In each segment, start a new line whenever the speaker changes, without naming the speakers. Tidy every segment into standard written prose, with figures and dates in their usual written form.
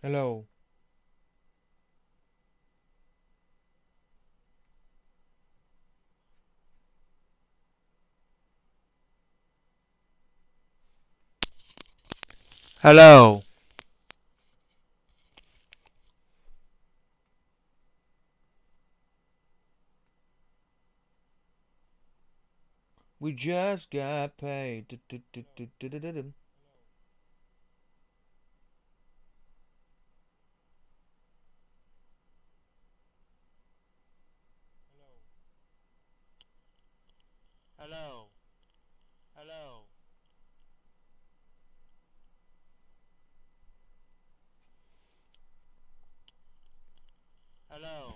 Hello. Hello. We just got paid. Du-du-du-du-du-du-du. Hello. Hello. Hello.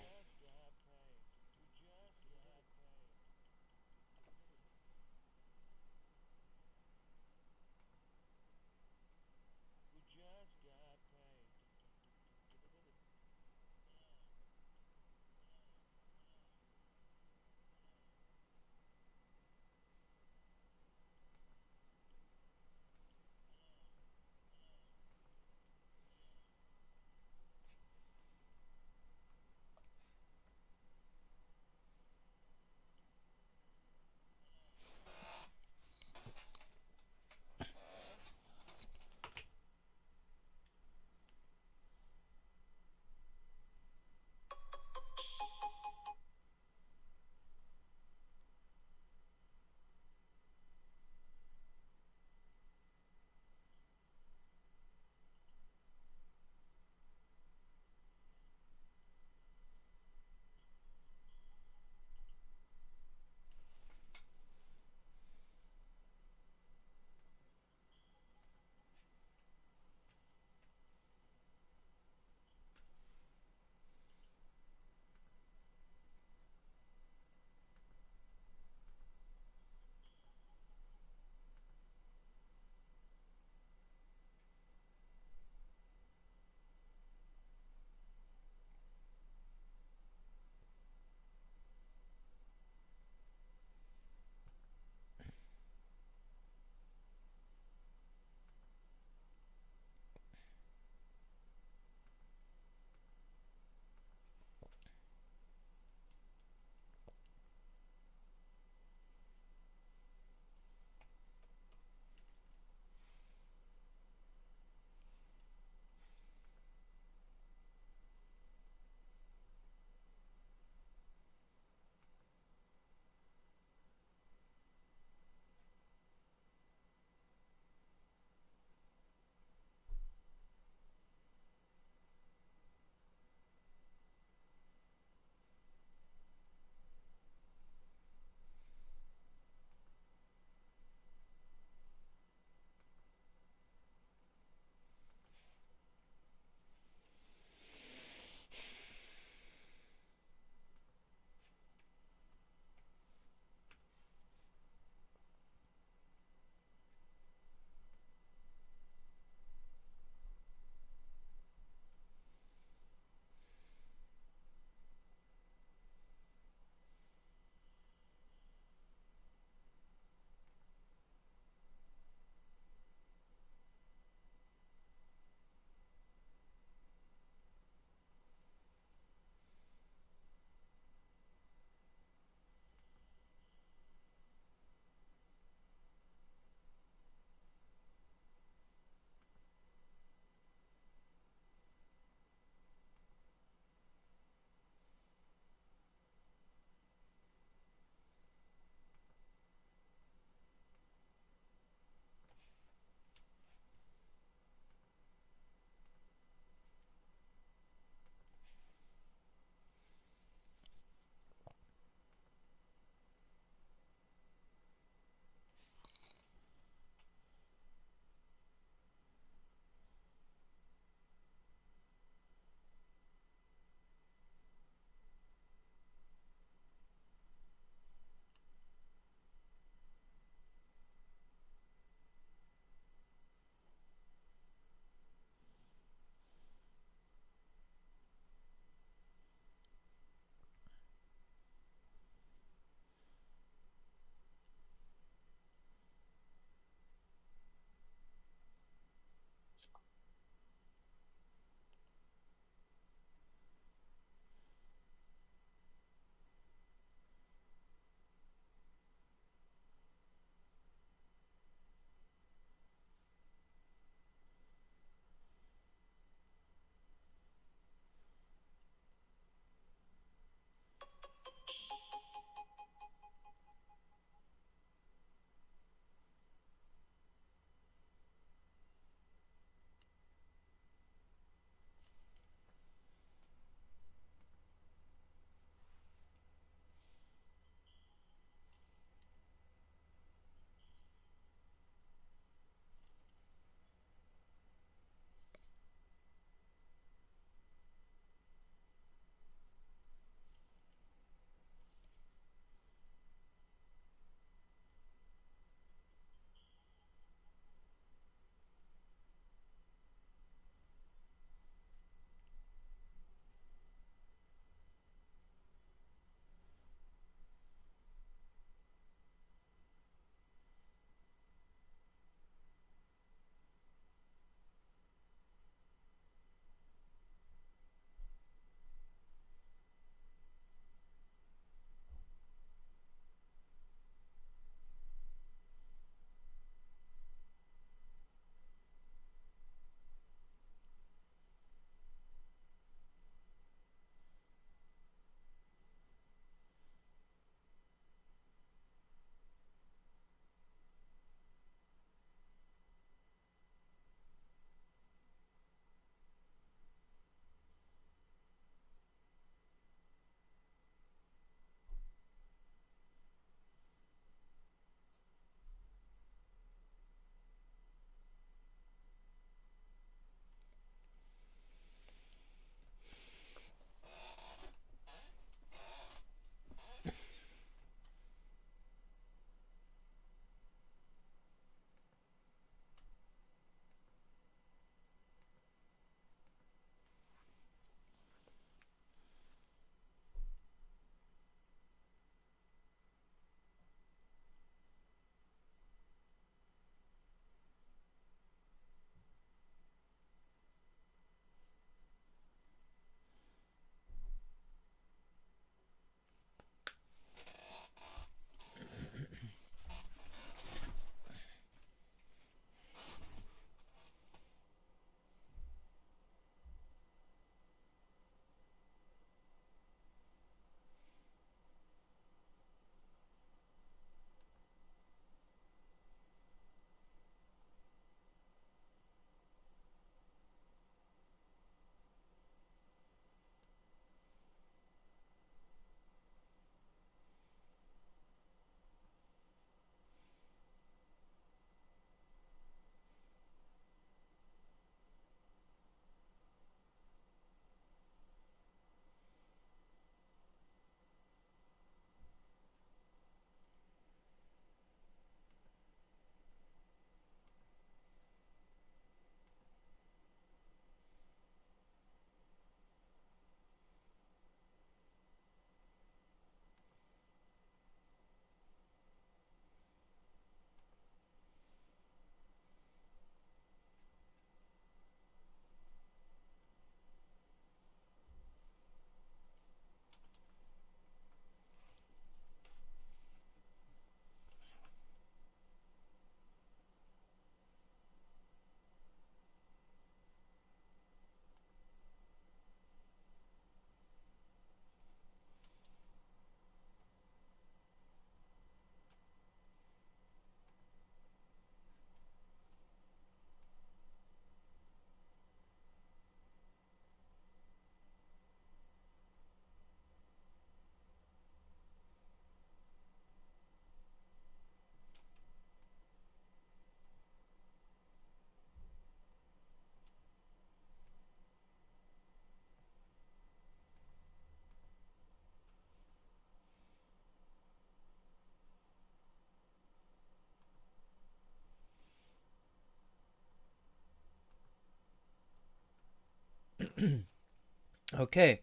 Okay,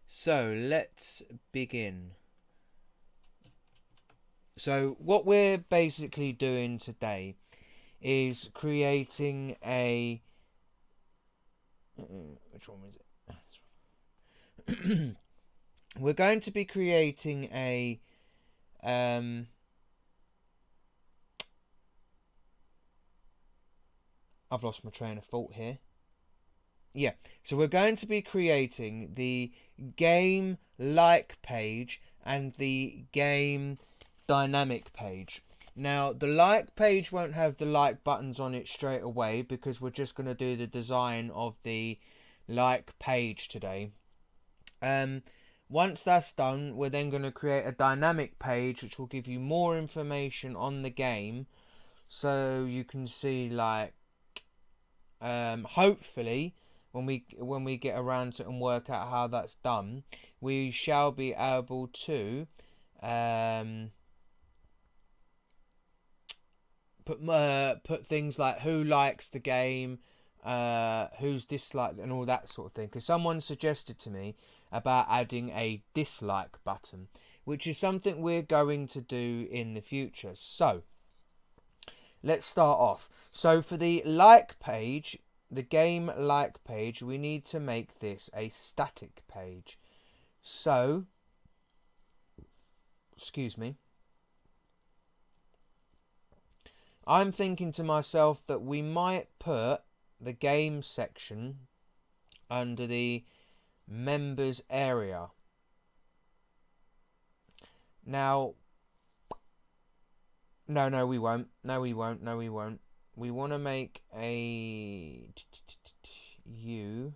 so let's begin. So what we're basically doing today is creating a which one was it? We're going to be creating a I've lost my train of thought here. Yeah, so we're going to be creating the game like page and the game dynamic page. Now, the like page won't have the like buttons on it straight away because we're just going to do the design of the like page today. Once that's done, we're then going to create a dynamic page which will give you more information on the game, so you can see, like, hopefully when we get around to it and work out how that's done, we shall be able to put things like who likes the game, who's disliked, and all that sort of thing. Because someone suggested to me about adding a dislike button, which is something we're going to do in the future. So let's start off. So for the like page, the game like page, we need to make this a static page. So, excuse me, I'm thinking to myself that we might put the game section under the members area. Now, no, we won't. No, we won't. No, we won't. We want to make a U.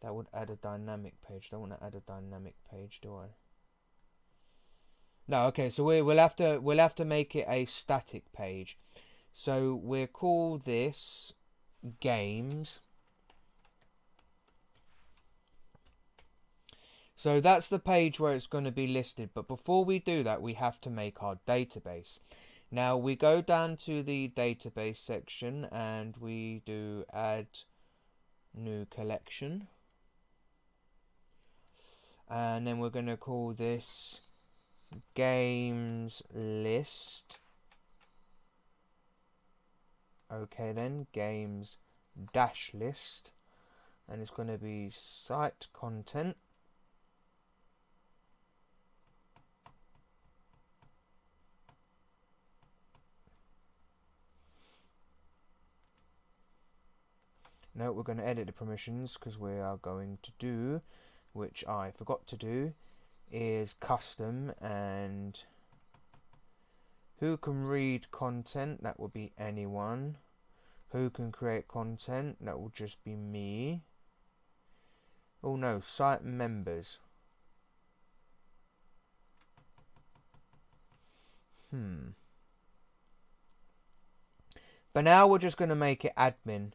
That would add a dynamic page. Don't want to add a dynamic page, do I? No. Okay. So we'll have to make it a static page. So we'll call this games. So that's the page where it's going to be listed. But before we do that, we have to make our database. Now we go down to the database section and we do add new collection. And then we're going to call this games list. Okay then, games dash list. And it's going to be site content. No, we're going to edit the permissions because we are going to do, which I forgot to do, is custom, and who can read content, that will be anyone. Who can create content, that will just be me. Oh no, site members. But now we're just going to make it admin.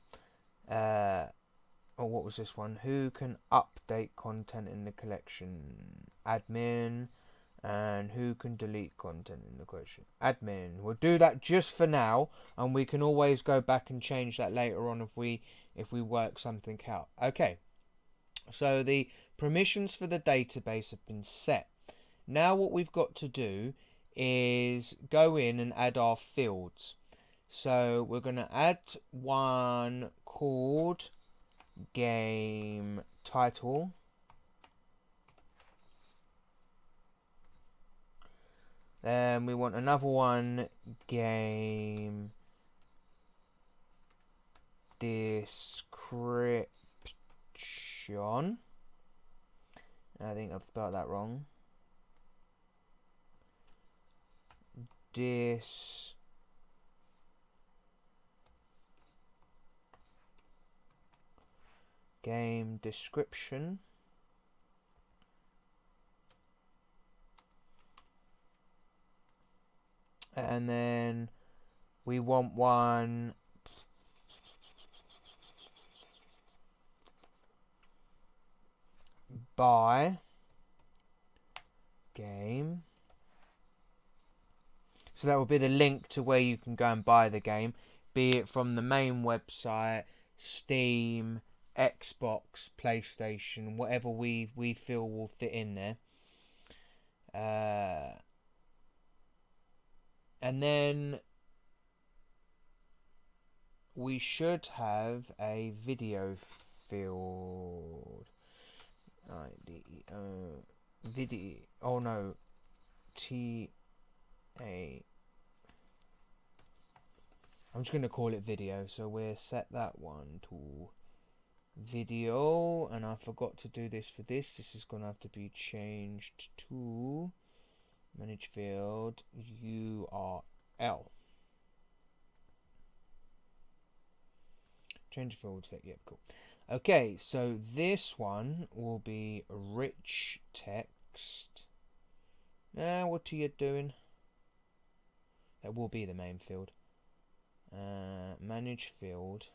Or what was this one? Who can update content in the collection? Admin. And who can delete content in the collection? Admin. We'll do that just for now, and we can always go back and change that later on if we work something out. Okay. So the permissions for the database have been set. Now what we've got to do is go in and add our fields. So we're going to add one called game title. Then we want another one, game description. I think I've spelled that wrong. Game description. And then we want one buy game. So that will be the link to where you can go and buy the game, be it from the main website, Steam, Xbox, PlayStation, whatever we feel will fit in there. And then we should have a video field. IDEO video. Oh no, TA. I'm just going to call it video, so we'll set that one to video, and I forgot to do this for this. This is going to have to be changed to manage field URL. Change field fit, yep, cool. Okay, so this one will be rich text. Now, what are you doing? That will be the main field. Manage field,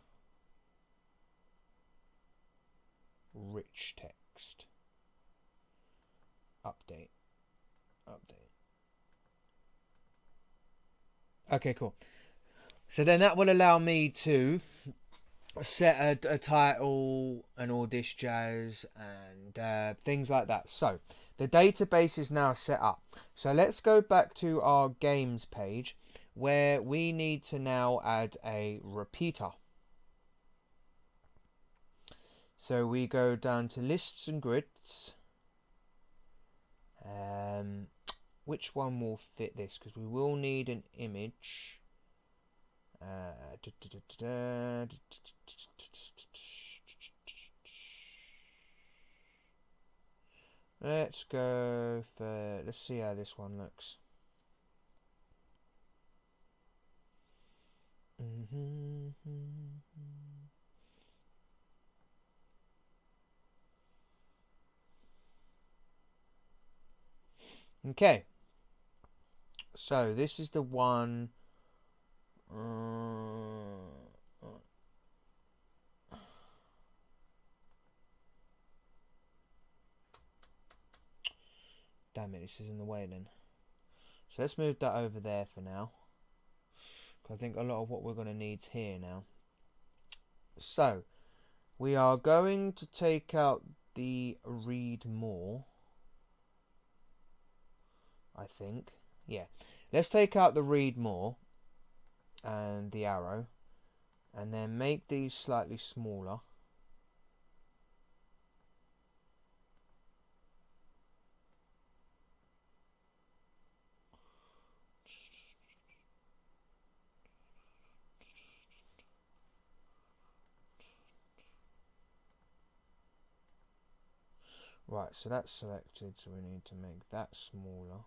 rich text, update. Okay, cool. So then that will allow me to set a title and all this jazz and things like that. So the database is now set up. So let's go back to our games page, where we need to now add a repeater. So we go down to lists and grids. Which one will fit this? Because we will need an image. Let's go for, let's see how this one looks. Okay, so this is the one. Damn it, this is in the way then. So let's move that over there for now. I think a lot of what we're going to need is here now. So we are going to take out the read more, I think. Yeah, let's take out the read more and the arrow, and then make these slightly smaller. Right, so that's selected, so we need to make that smaller.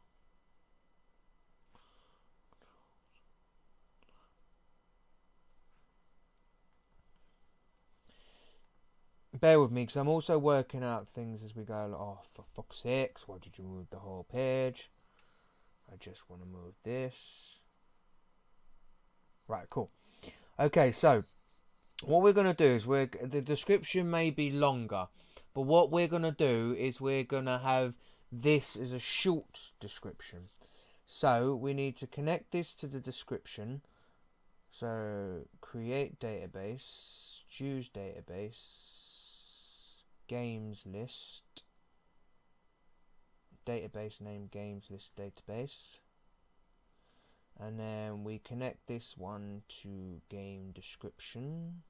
Bear with me, because I'm also working out things as we go. Oh, for fuck's sakes, why did you move the whole page? I just want to move this. Right, cool. Okay, so what we're going to do is the description may be longer, but what we're going to do is we're going to have this as a short description. So we need to connect this to the description. So create database, choose database, games list, database name games list database, and then we connect this one to game description.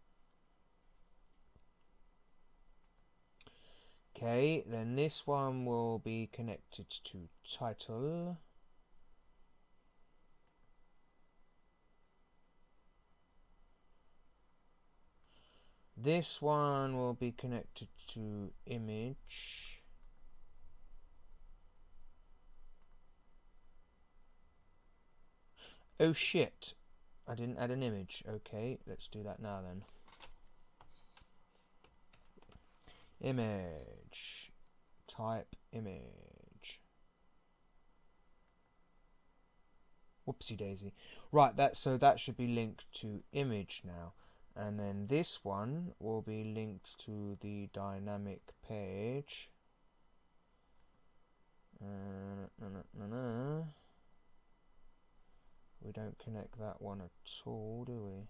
Okay, then this one will be connected to title. This one will be connected to image. Oh shit, I didn't add an image. Okay, let's do that now then. Image, type image. Whoopsie daisy. Right, so that should be linked to image now, and then this one will be linked to the dynamic page. We don't connect that one at all, do we?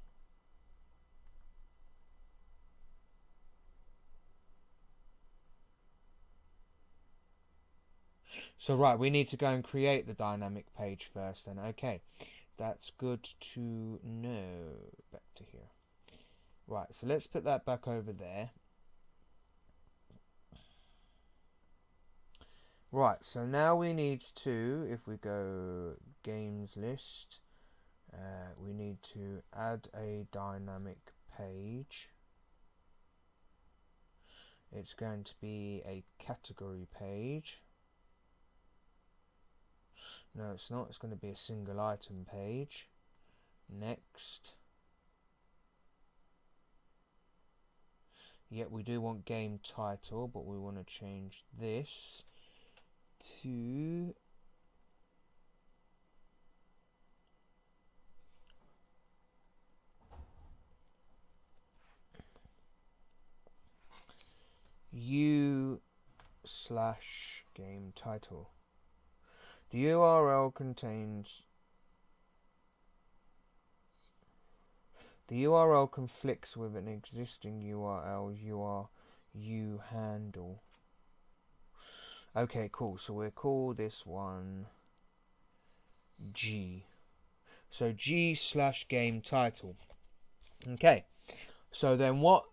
So right, we need to go and create the dynamic page first then. Okay, that's good to know. Back to here. Right, so let's put that back over there. Right, so now we need to, if we go games list, we need to add a dynamic page. It's going to be a category page. No, it's not. It's going to be a single item page. Next. Yep, we do want game title, but we want to change this to u/game title. The URL conflicts with an existing URL u handle. Okay, cool. So we'll call this one G. So G/game title. Okay. So then what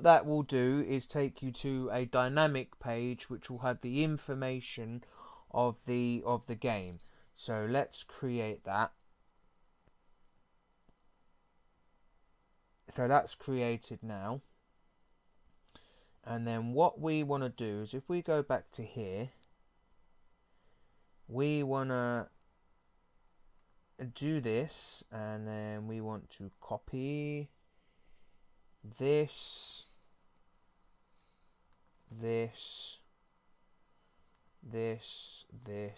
that will do is take you to a dynamic page which will have the information of the game. So let's create that. So that's created now. And then what we want to do is, if we go back to here, we want to do this, and then we want to copy this, this, this, this,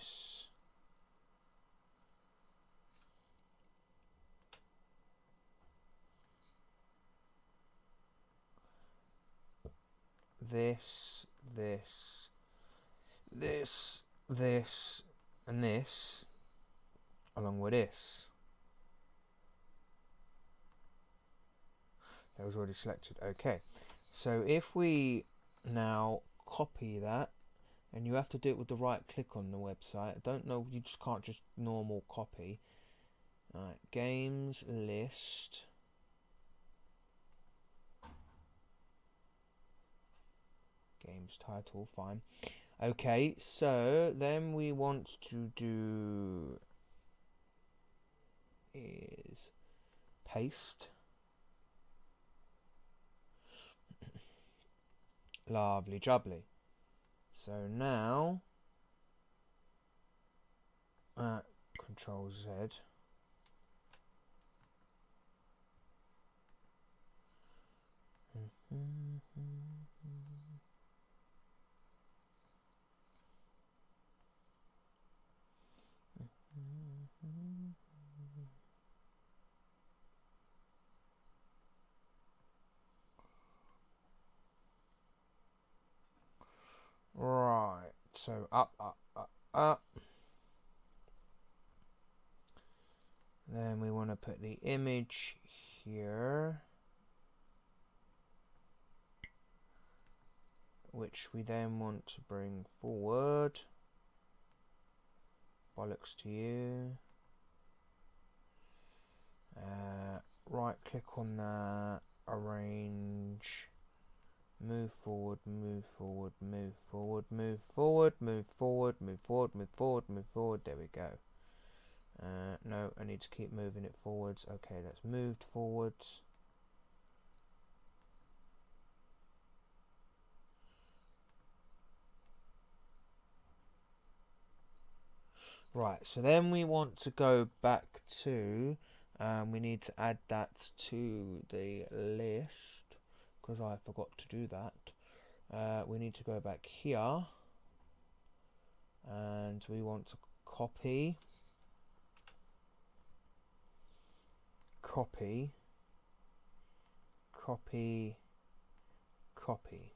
this, this, and this, along with this. That was already selected. Okay, so if we now copy that, and you have to do it with the right click on the website. I don't know, you just can't just normal copy. Alright, games list. Games title, fine. Okay, so then we want to do is paste. Lovely jubbly. So now Control Z. Right, so up. Then we want to put the image here, which we then want to bring forward. Bollocks to you. Right click on that, arrange, move forward, move forward, move forward, move forward, move forward, move forward, move forward, move forward. There we go. No, I need to keep moving it forwards. Okay, that's moved forwards. Right, so then we want to go back to, we need to add that to the list, because I forgot to do that. We need to go back here, and we want to copy, copy, copy, copy.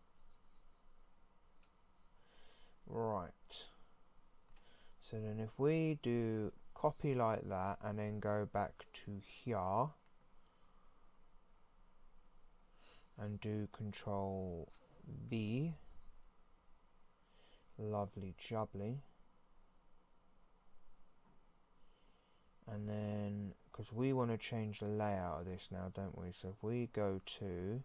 Right. So then if we do copy like that and then go back to here and do Control V, lovely jubbly. And then, because we want to change the layout of this now, don't we? So if we go to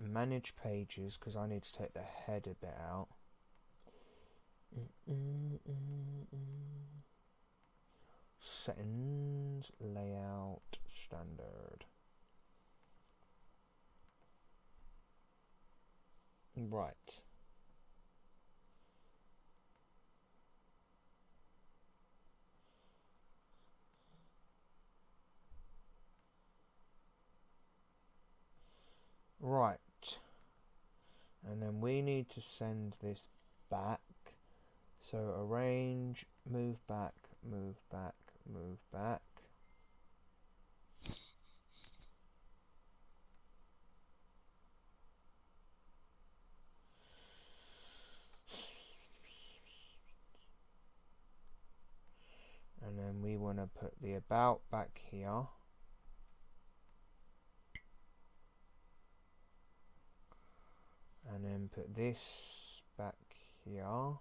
manage pages, because I need to take the header bit out. Settings, layout, standard. Right. Right. And then we need to send this back. So arrange, move back, move back, move back. And then we want to put the about back here. And then put this back here.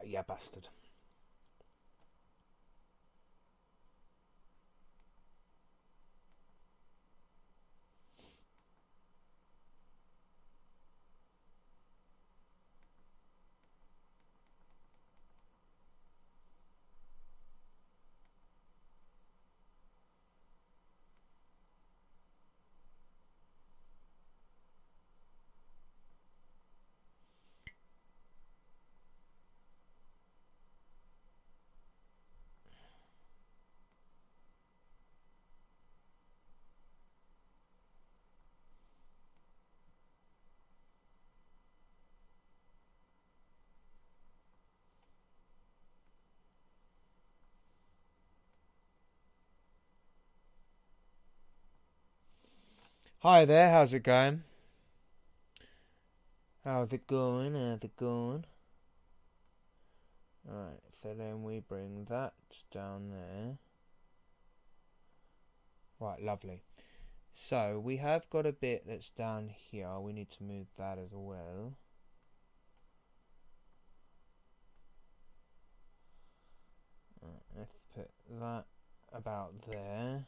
Yeah, bastard. Hi there, how's it going? How's it going? How's it going? Alright, so then we bring that down there. Right, lovely. So we have got a bit that's down here. We need to move that as well. Let's put that about there.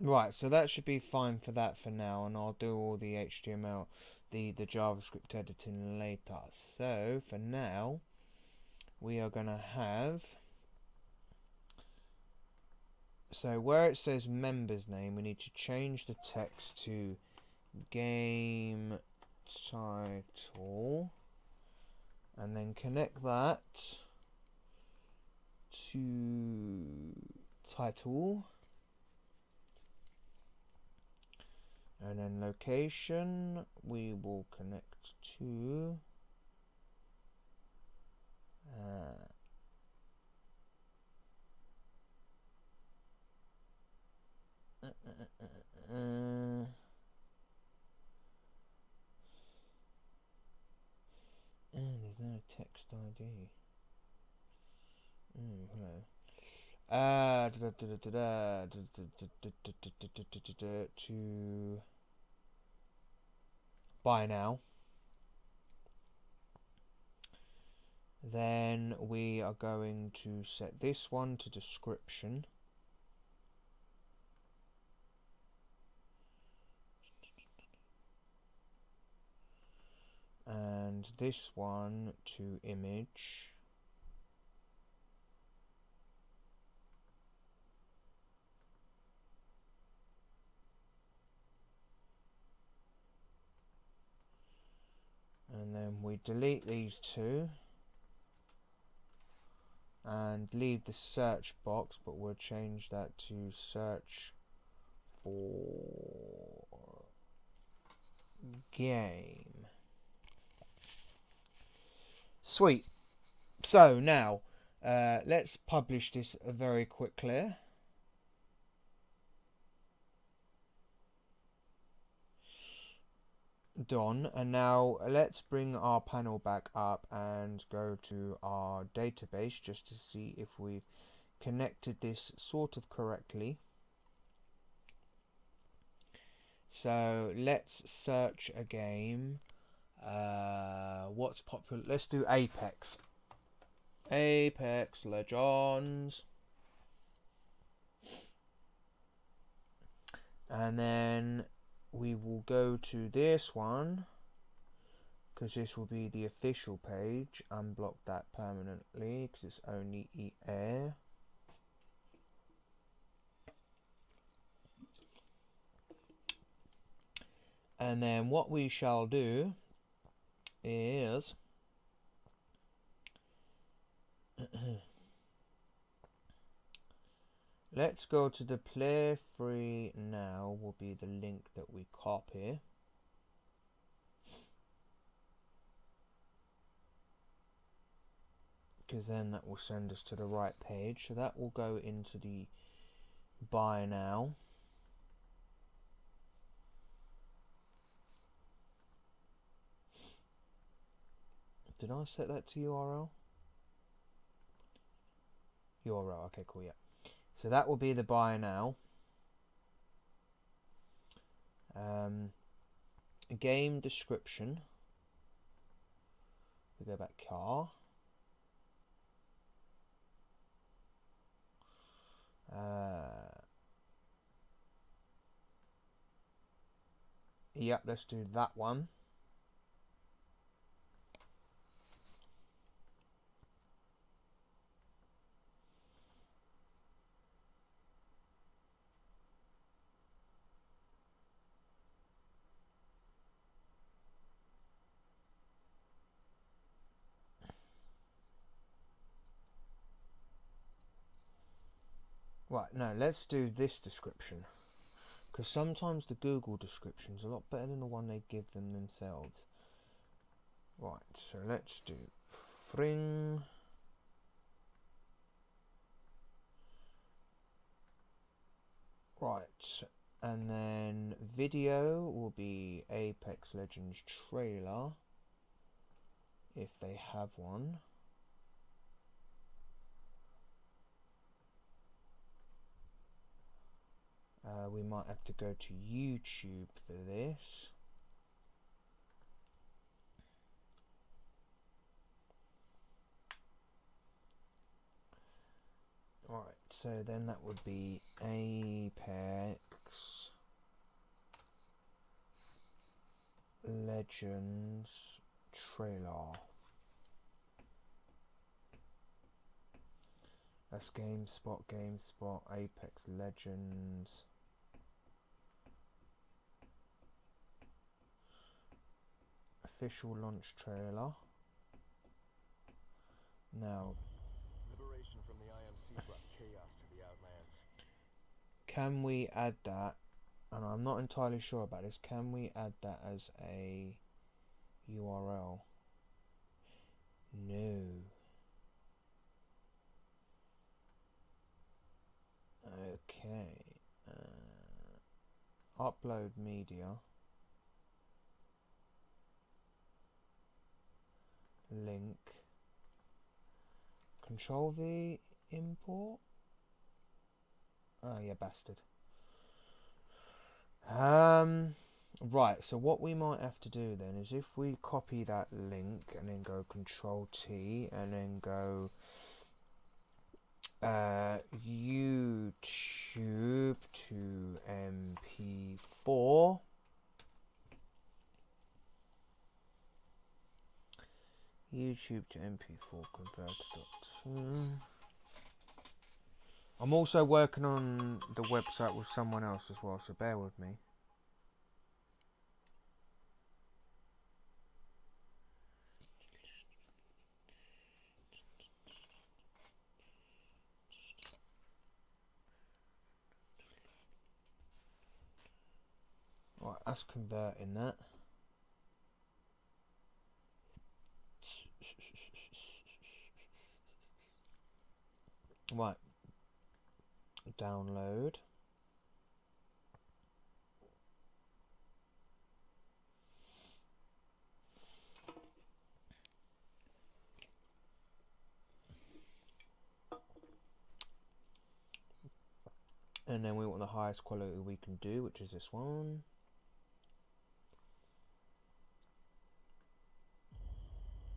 Right, so that should be fine for that for now, and I'll do all the HTML, the JavaScript editing later. So for now, we are going to have, so where it says members name, we need to change the text to game title, and then connect that to title. And then location, we will connect to there's no text ID. Hello. To buy now. Then we are going to set this one to description. And this one to image. And then we delete these two and leave the search box, but we'll change that to search for game. Sweet. So now let's publish this very quickly. Done. And now let's bring our panel back up and go to our database just to see if we've connected this sort of correctly. So let's search a game. What's popular? Let's do Apex. Apex Legends. And then we will go to this one, because this will be the official page. Unblock that permanently because it's only EA. And then what we shall do is let's go to the play free now, will be the link that we copy. Because then that will send us to the right page. So that will go into the buy now. Did I set that to URL? URL, okay, cool, yeah. So that will be the buy now. Game description. We go back car. Yep, let's do that one. Right, no, let's do this description. Because sometimes the Google description's a lot better than the one they give them themselves. Right, so let's do Fring. Right, and then video will be Apex Legends trailer, if they have one. We might have to go to YouTube for this. Right, so then that would be Apex Legends trailer. That's GameSpot, Apex Legends. Official launch trailer. Now,
liberation from the IMC brought chaos to the Outlands.
Can we add that? And I'm not entirely sure about this. Can we add that as a URL? No. Okay. Upload media. Link. Control V import. Oh, yeah, bastard. Right, so what we might have to do then is if we copy that link and then go Control T and then go YouTube to MP4. YouTube to MP4 converter.2. I'm also working on the website with someone else as well, so bear with me. Right, that's converting that. Right, download. And then we want the highest quality we can do, which is this one.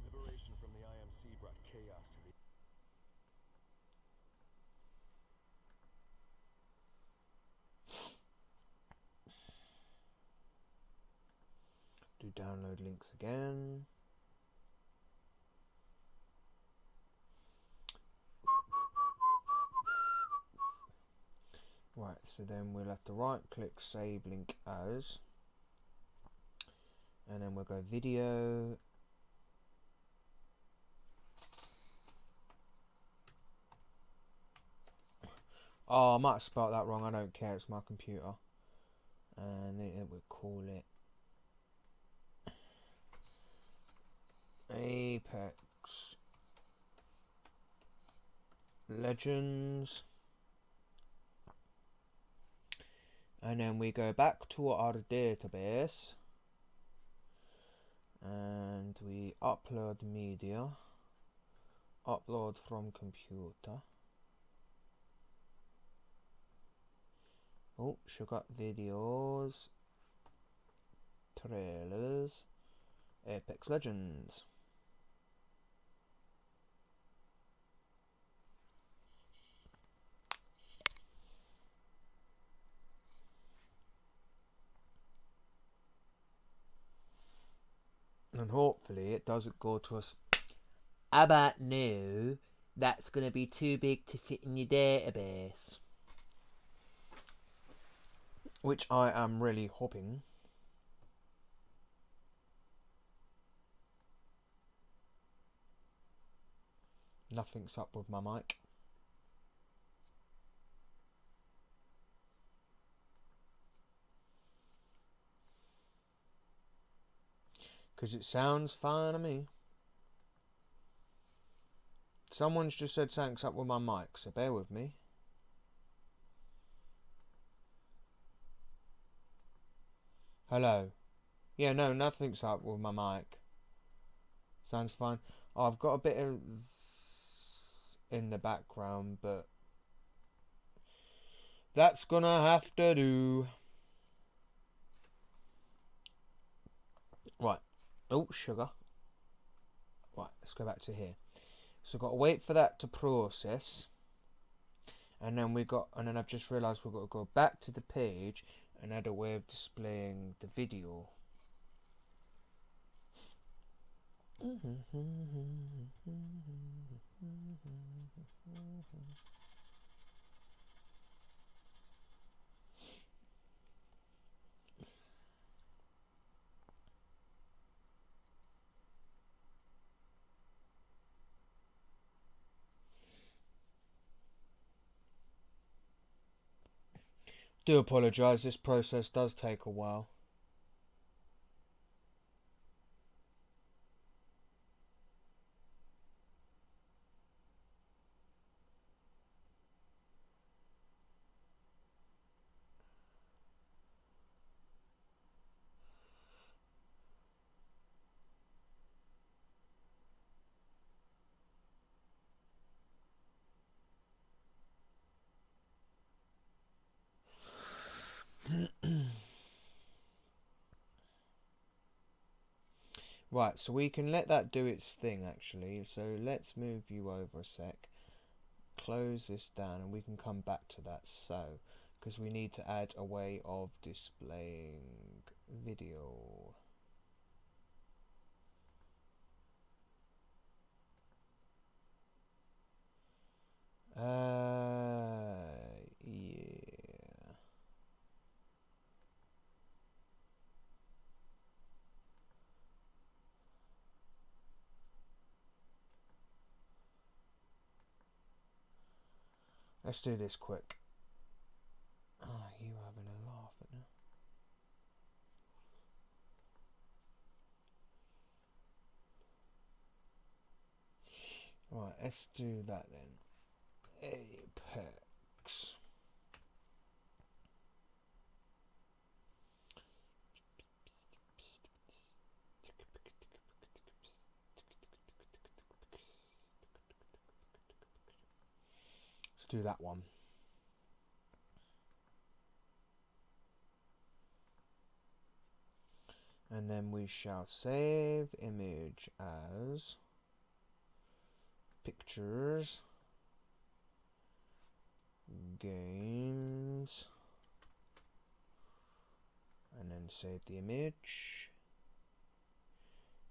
Liberation from the IMC brought chaos to the...
Do download links again. Right, so then we'll have to right click save link as, and then we'll go video, oh I might have spelled that wrong, I don't care, it's my computer, and it would call it Apex Legends. And then we go back to our database and we upload media, upload from computer. Oh, sugar videos, trailers, Apex Legends. And hopefully it doesn't go to us. About no, that's going to be too big to fit in your database. Which I am really hoping. Nothing's up with my mic. Because it sounds fine to me. Someone's just said something's up with my mic, so bear with me. Hello. Yeah, no, nothing's up with my mic. Sounds fine. Oh, I've got a bit of in the background, but that's gonna have to do. Right. Oh, sugar. Right, let's go back to here. So got to wait for that to process, and then I've just realised we've got to go back to the page and add a way of displaying the video. Do apologise, this process does take a while. Right, so we can let that do its thing actually. So let's move you over a sec. Close this down and we can come back to that. So, because we need to add a way of displaying video. Yeah. Let's do this quick. Oh, you having a laugh at me? Right, let's do that then. Apex. Let's do that one. And then we shall save image as pictures, games, and then save the image.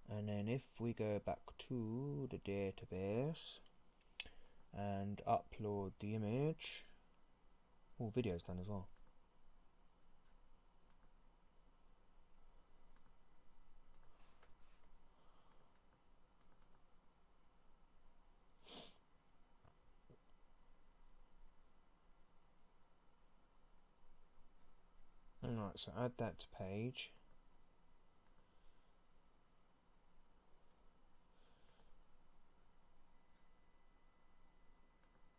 And then if we go back to the database and upload the image, oh, video's done as well. Alright, so add that to page.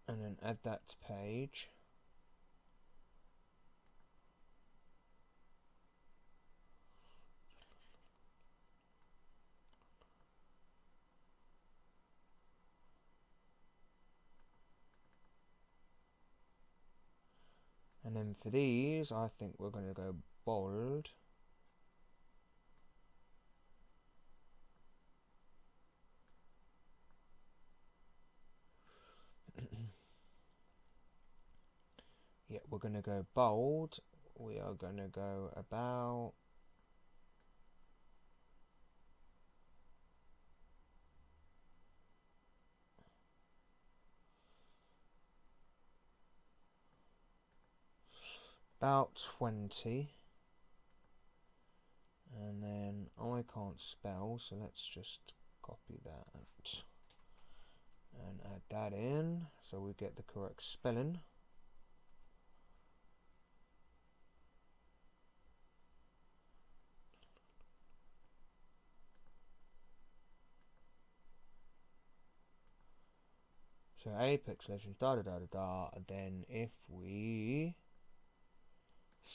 And then add that to page. And then for these, I think we're going to go bold. Yeah, we're going to go bold. We are going to go about about 20. And then I can't spell, so let's just copy that and add that in so we get the correct spelling. So Apex Legends da da da da da. And then if we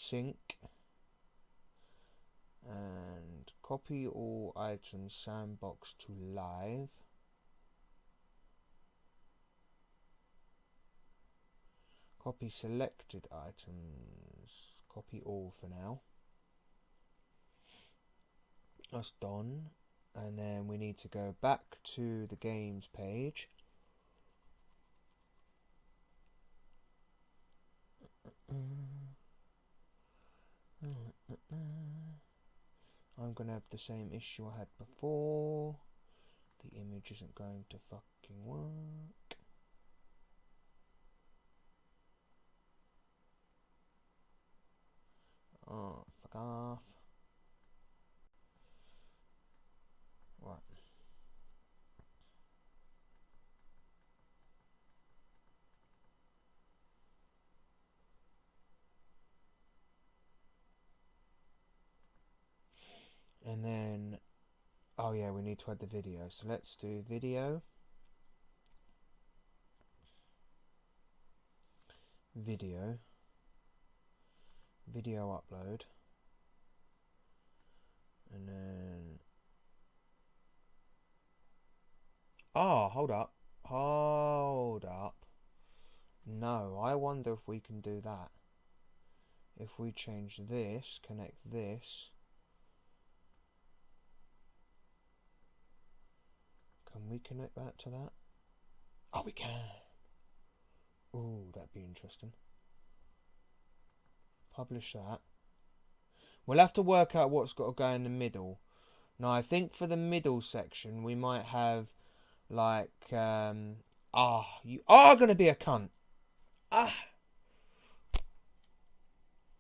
sync and copy all items sandbox to live, copy selected items, copy all for now. That's done. And then we need to go back to the games page. I'm gonna have the same issue I had before. The image isn't going to fucking work. Oh, fuck off. Right. And then, oh yeah, we need to add the video. So let's do video. Video upload. And then, oh, hold up. No, I wonder if we can do that. If we change this, connect this. we connect that to that? Oh, we can. Ooh, that'd be interesting. Publish that. We'll have to work out what's got to go in the middle. Now, I think for the middle section, we might have, like, you are going to be a cunt. Ah!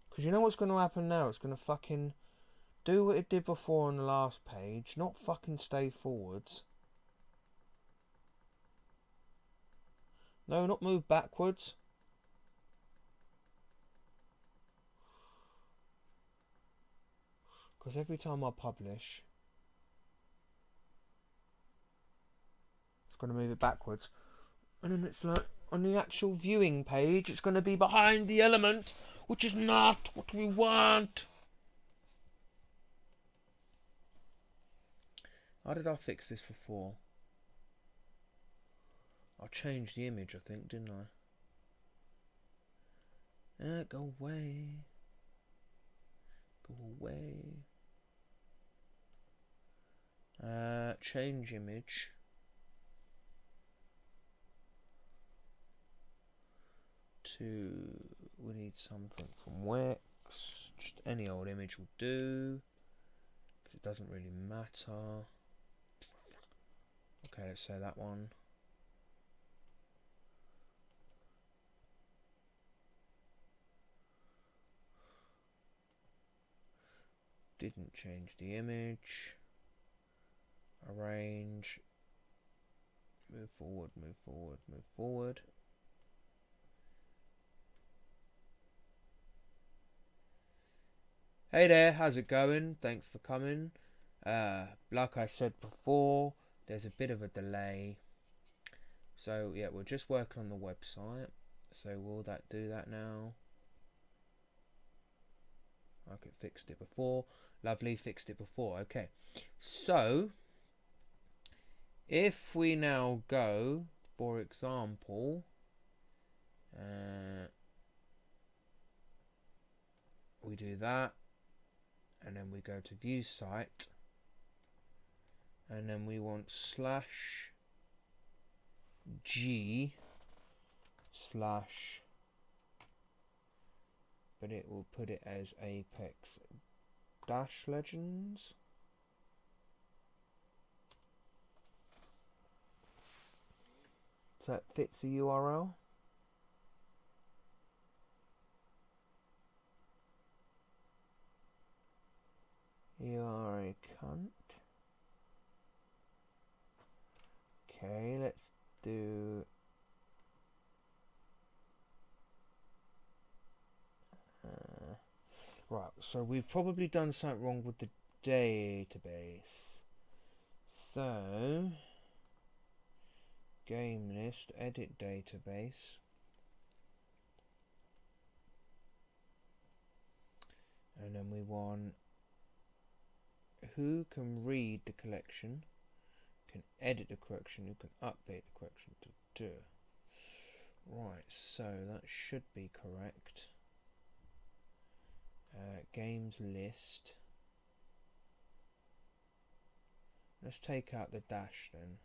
Because you know what's going to happen now? It's going to fucking do what it did before on the last page, not fucking stay forwards. No, not move backwards. Because every time I publish, it's going to move it backwards. And then it's like, on the actual viewing page, it's going to be behind the element, which is not what we want. How did I fix this before? I changed the image, I think, didn't I? Go away. Go away. Change image. We need something from Wix. Just any old image will do, because it doesn't really matter. Okay, let's say that one. Didn't change the image. Arrange. Move forward, move forward, move forward. Hey there, how's it going? Thanks for coming. Like I said before, there's a bit of a delay. So yeah, we're just working on the website. So will that do that now? Okay, fixed it before. Lovely, fixed it before. Okay. So if we now go, for example, we do that, and then we go to view site, and then we want /g/ but it will put it as Apex Dash Legends. So that fits the URL. You are a cunt. Okay, let's do right, so we've probably done something wrong with the database. So game list, edit database. And then we want who can read the collection, can edit the collection, who can update the collection to do. Right, so that should be correct. Games list. Let's take out the dash then.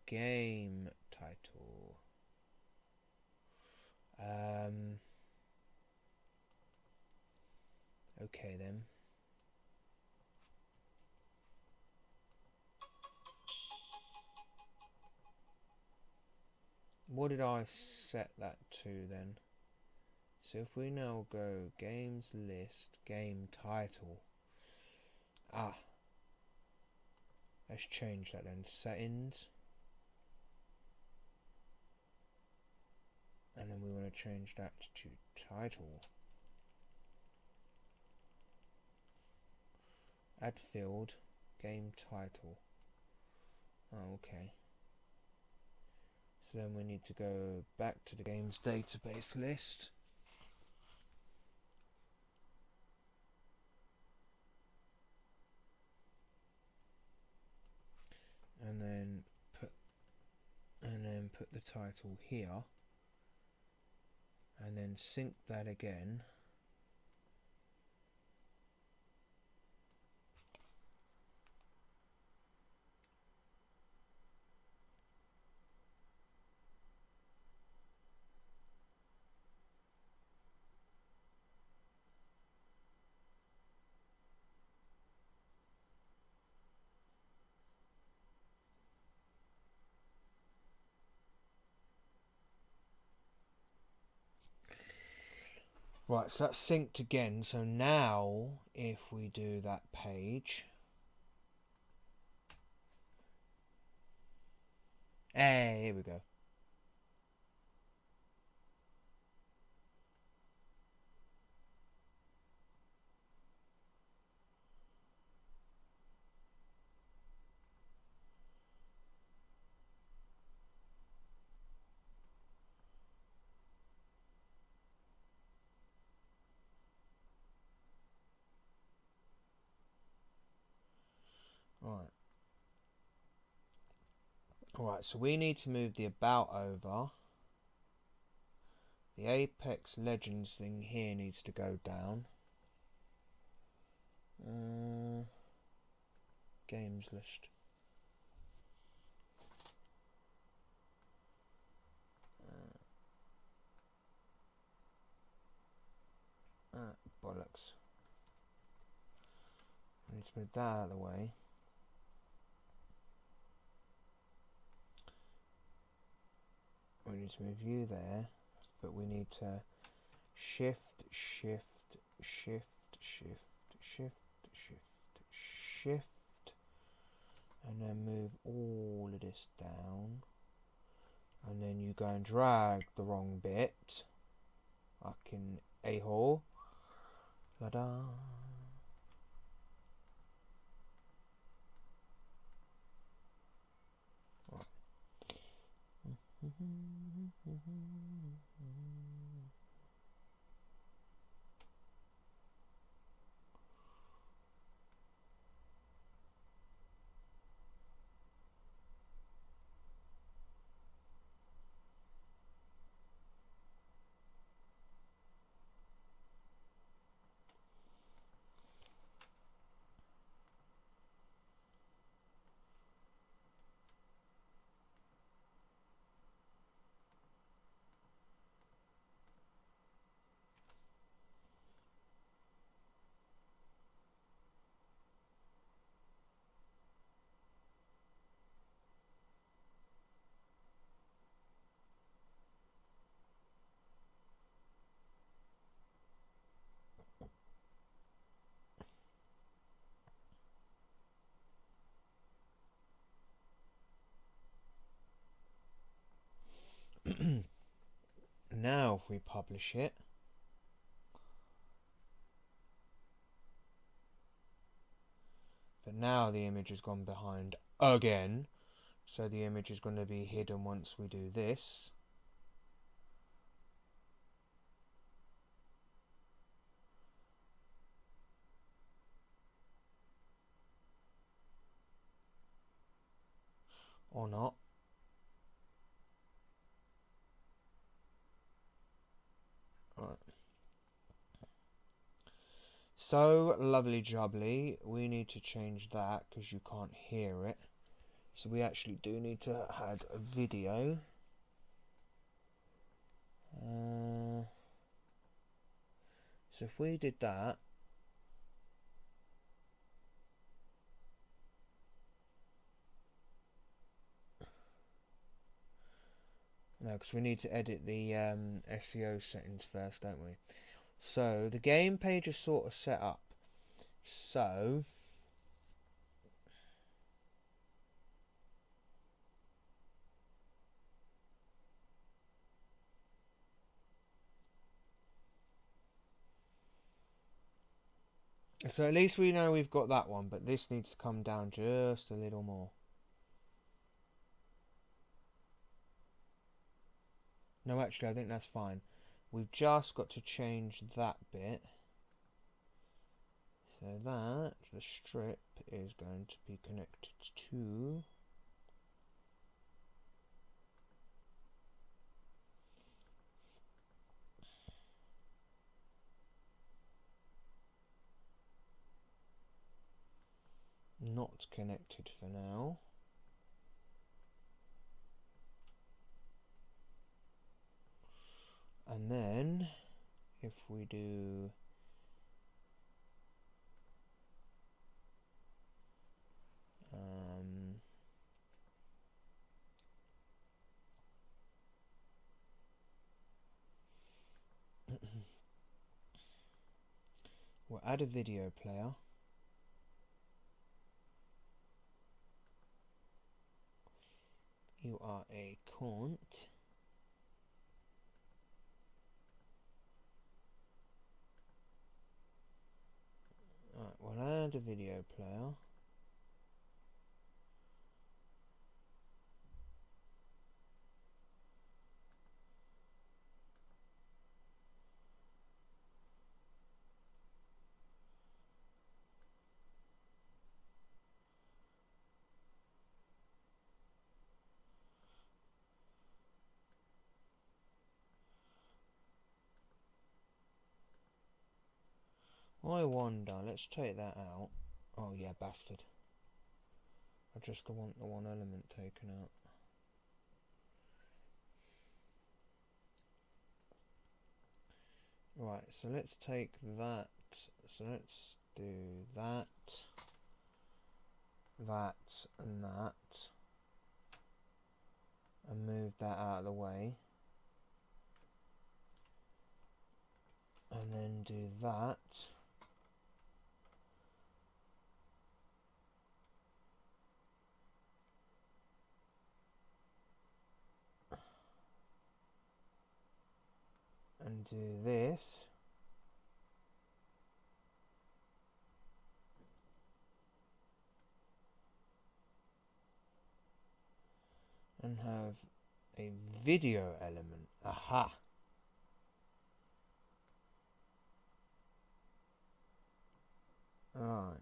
Game title. Okay then. What did I set that to then? So if we now go games list, game title. Let's change that then. Settings. And then we want to change that to title. Add field, game title. Oh, okay. So then we need to go back to the games database list. And then put the title here. And then sync that again. Right, so that's synced again. So now, if we do that page, hey, here we go. Right. Alright, so we need to move the about over. The Apex Legends thing here needs to go down. Games list. Bollocks. I need to move that out of the way. We need to move you there, but we need to shift, shift, shift, shift, shift, shift, shift, and then move all of this down, and then you go and drag the wrong bit. Fucking a-hole. La-da. Now if we publish it, but now the image has gone behind again, so the image is going to be hidden once we do this. Or not. Right. So lovely jubbly, we need to change that because you can't hear it. So we actually do need to add a video. So if we did that, no, because we need to edit the SEO settings first, don't we? So the game page is sort of set up. So at least we know we've got that one, but this needs to come down just a little more. No, actually, I think that's fine. We've just got to change that bit. So that, the strip is going to be connected to not connected for now. And then if we do We'll add a video player. You are a cunt. Right, we'll add a video player. I wonder, let's take that out. Oh yeah, bastard. I just want the one element taken out. Right, so let's take that. So let's do that, that, and that. And move that out of the way. And then do that. And do this. And have a video element. Aha! Right.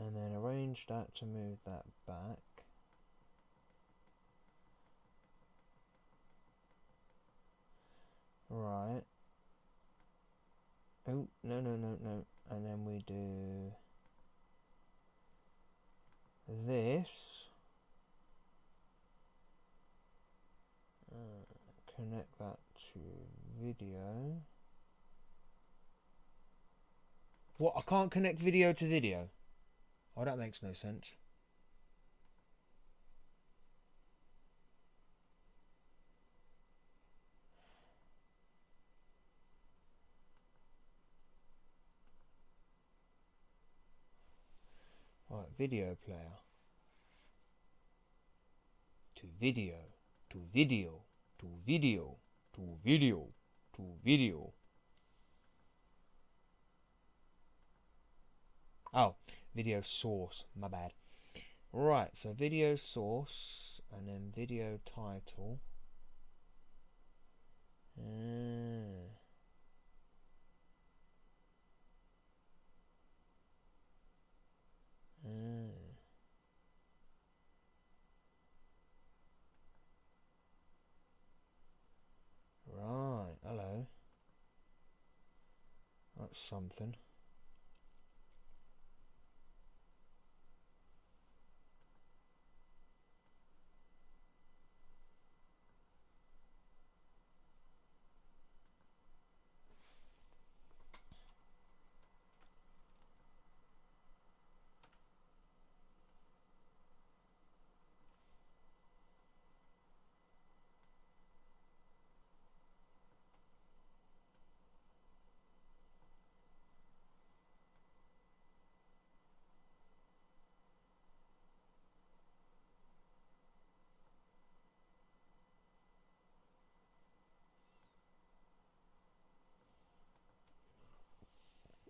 And then arrange that to move that back. Right. Oh, no, no, no, no. And then we do this. Connect that to video. What? I can't connect video to video? Oh, that makes no sense. Right, video player. To video. To video. To video. To video. To video. Oh, video source. My bad. Right, so video source and then video title. Right, hello. That's something.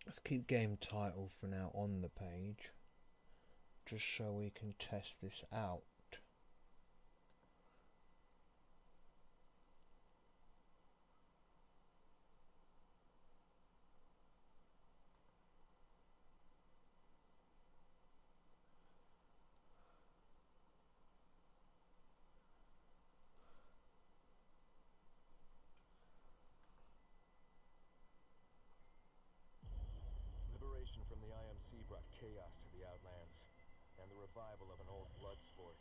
Let's keep game title for now on the page, just so we can test this out.
From the IMC brought chaos to the Outlands, and the revival of an old blood sport.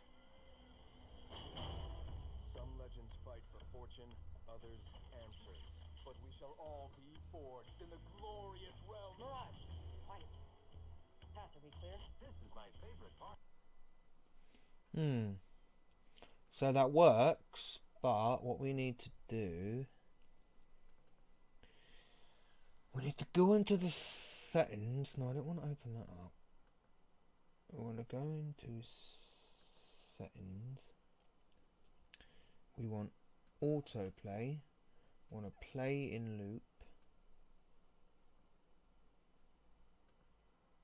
Some legends fight for fortune, others answers. But we shall all be forged in the glorious realm.
Mirage, quiet. Path, are we clear?
This is my favorite part.
So that works, but what we need to do, we need to go into the settings. No, I don't want to open that up. We want to go into settings. We want autoplay. We want to play in loop.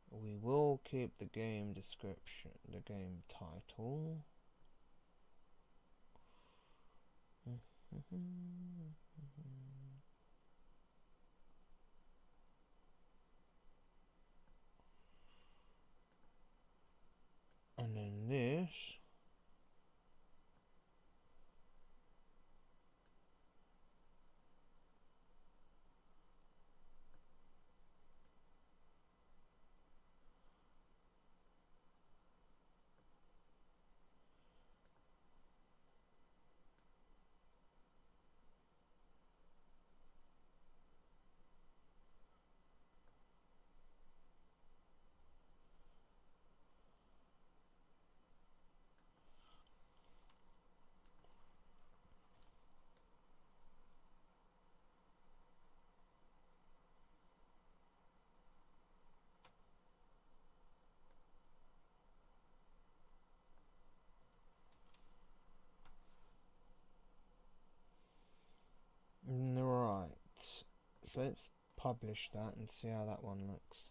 We will keep the game description, the game title. And then this. Right, so let's publish that and see how that one looks.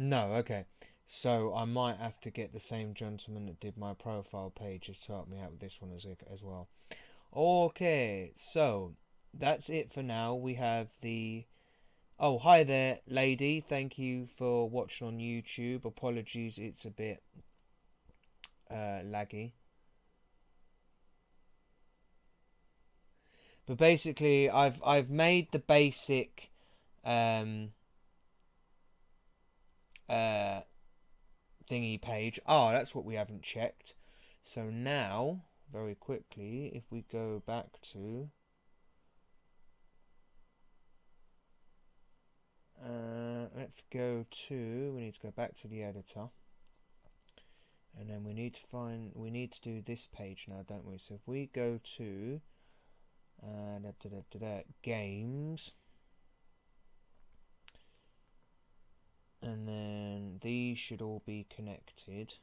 No, okay. So I might have to get the same gentleman that did my profile pages to help me out with this one as well. Okay, so that's it for now. We have the... Oh, hi there, lady. Thank you for watching on YouTube. Apologies, it's a bit laggy. But basically, I've made the basic thingy page. Oh, that's what we haven't checked. So now, very quickly, if we go back to let's go to, we need to go back to the editor, and then we need to do this page now, don't we? So if we go to games, and then these should all be connected.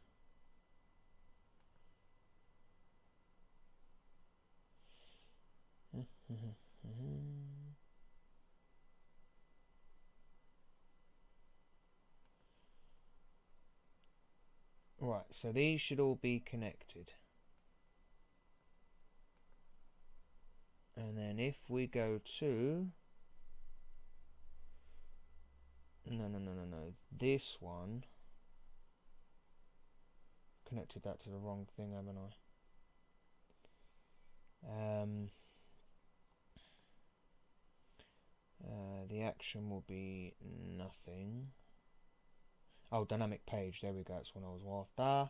Right, so these should all be connected. And then if we go to no, this one, connected that to the wrong thing, haven't I? The action will be nothing. Oh, dynamic page, there we go, that's what I was after.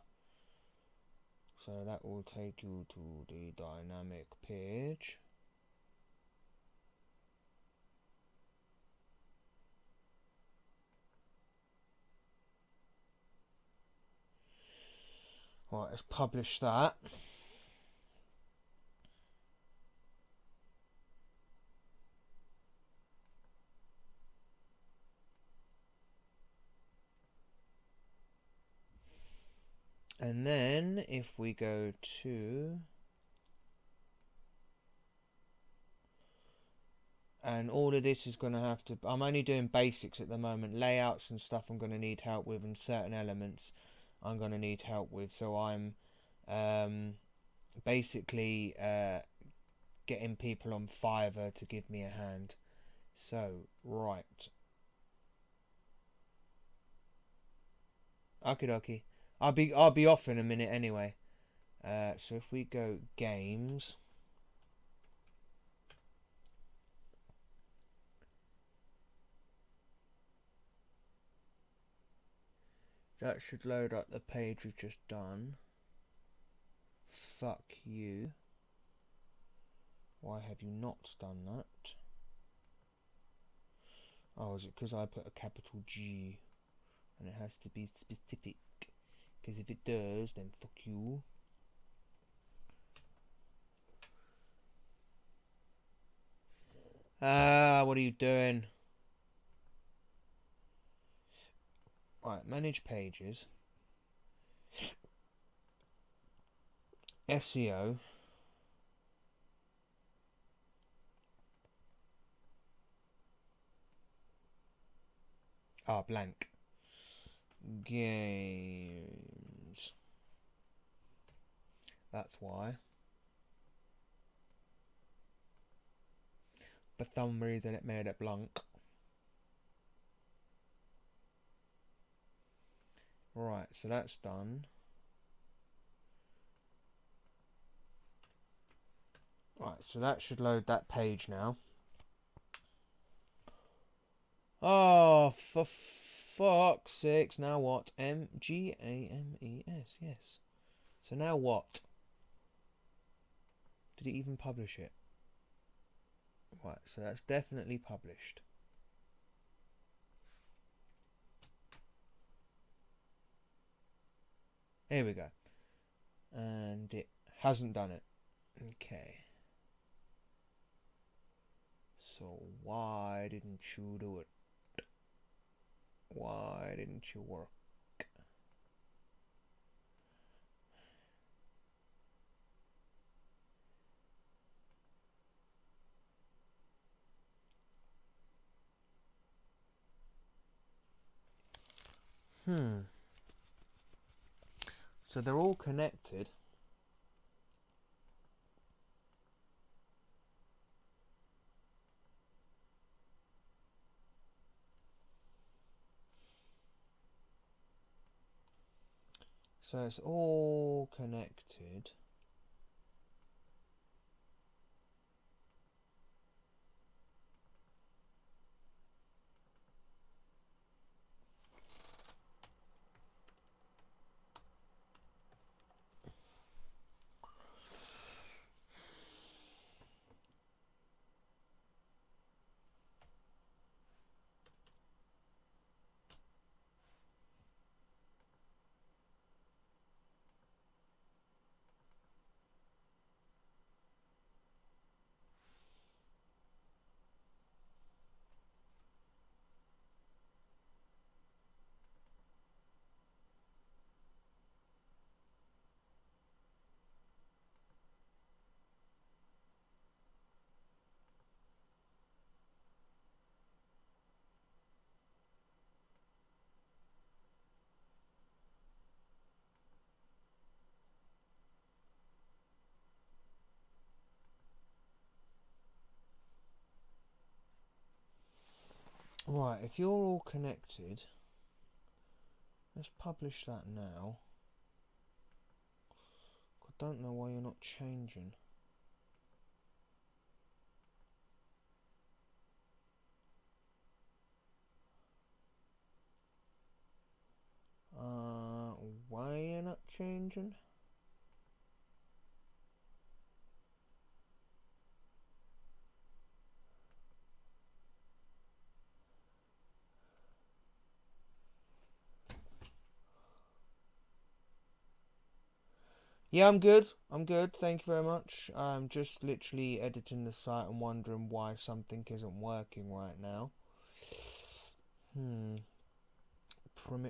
So that will take you to the dynamic page. Right, let's publish that. And then if we go to And all of this is going to have to... I'm only doing basics at the moment. Layouts and stuff I'm going to need help with, and certain elements I'm going to need help with. So I'm basically getting people on Fiverr to give me a hand. So, right. Okie dokie. I'll be off in a minute anyway. So if we go games... That should load up the page we've just done. Fuck you. Why have you not done that? Oh, is it because I put a capital G? And it has to be specific. Because if it does, then fuck you. What are you doing? Right, manage pages. SEO. Blank. Games. That's why. For some reason it made it blank. Right, so that's done. Right, so that should load that page now. Oh, for fuck's sakes, now what? MGAMES, yes. So now what? Did it even publish it? Right, so that's definitely published. Here we go. And it hasn't done it. Okay. So why didn't you do it? Why didn't you work? So they're all connected. So it's all connected. Right, if you're all connected, let's publish that now. I don't know why you're not changing. Why you're not changing? Yeah, I'm good. I'm good. Thank you very much. I'm just literally editing the site and wondering why something isn't working right now.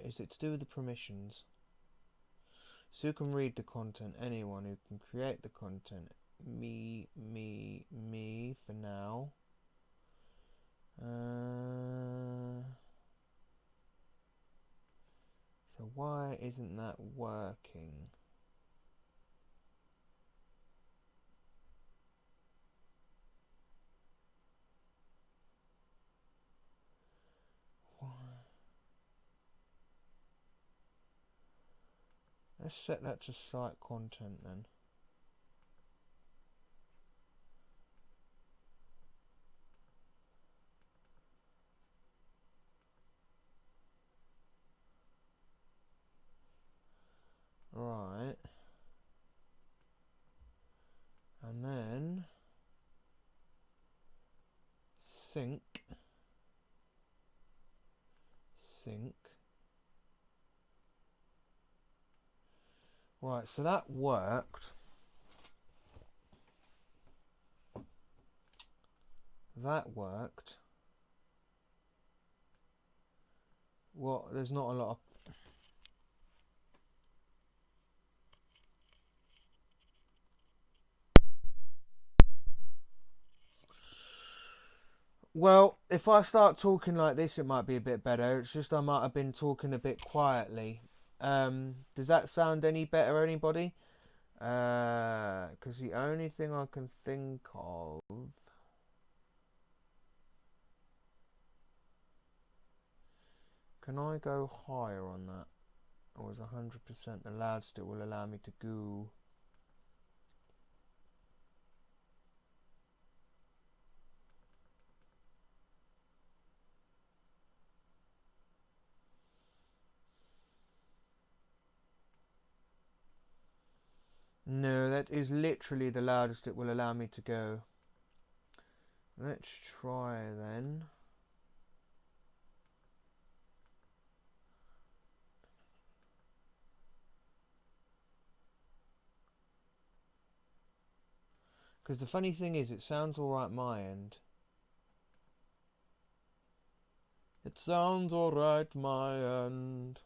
Is it to do with the permissions? So who can read the content? Anyone who can create the content. Me for now. So why isn't that working? Why? Let's set that to site content then. Right. And then sync. Right, so that worked. That worked. Well, there's not a lot of... Well, if I start talking like this, it might be a bit better. It's just I might have been talking a bit quietly. Does that sound any better, anybody? Because the only thing I can think of... Can I go higher on that? Or is 100% the loudspeaker will allow me to go? No, that is literally the loudest it will allow me to go. Let's try then. Because the funny thing is, it sounds alright my end. It sounds alright my end.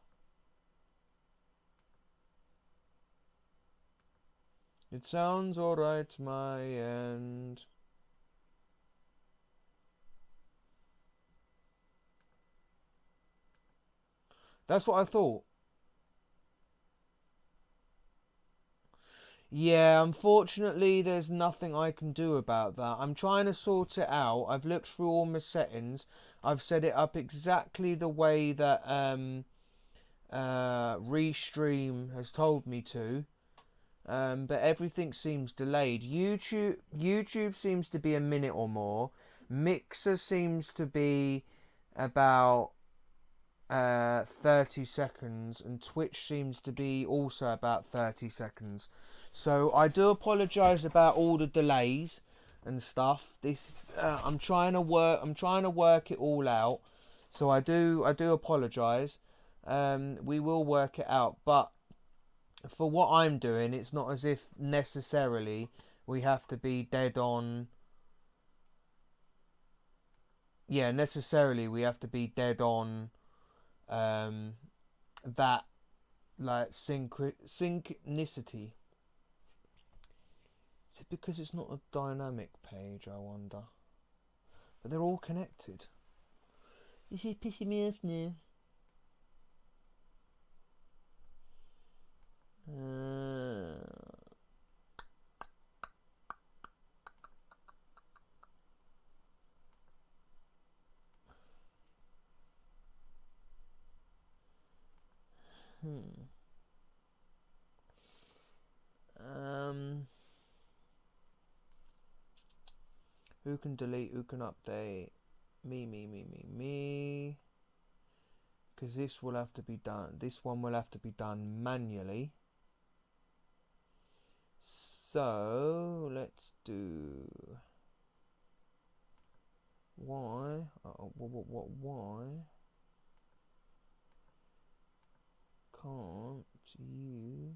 It sounds alright my end. That's what I thought. Yeah, unfortunately there's nothing I can do about that. I'm trying to sort it out. I've looked through all my settings. I've set it up exactly the way that Restream has told me to. But everything seems delayed. YouTube seems to be a minute or more. Mixer seems to be about 30 seconds, and Twitch seems to be also about 30 seconds. So I do apologise about all the delays and stuff. I'm trying to work it all out. So I do apologise. We will work it out, but for what I'm doing, it's not as if necessarily we have to be dead on. Yeah, necessarily we have to be dead on that, like, synchronicity. Is it because it's not a dynamic page, I wonder? But they're all connected. This is pissing me off now. Who can delete? Who can update? Me. Because this will have to be done. This one will have to be done manually. So let's do. Why? Why can't you?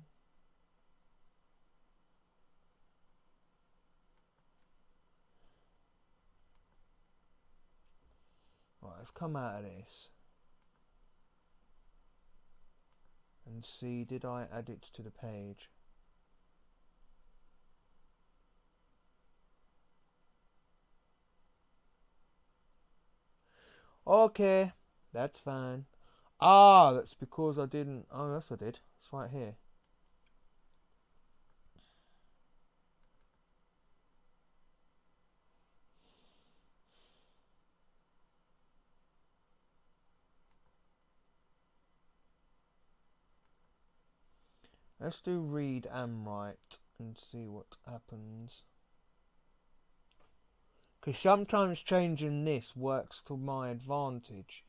Right, let's come out of this and see, did I add it to the page? Okay, that's fine. Ah, that's because I didn't. Oh, yes, I did. It's right here. Let's do read and write and see what happens. Because sometimes changing this works to my advantage,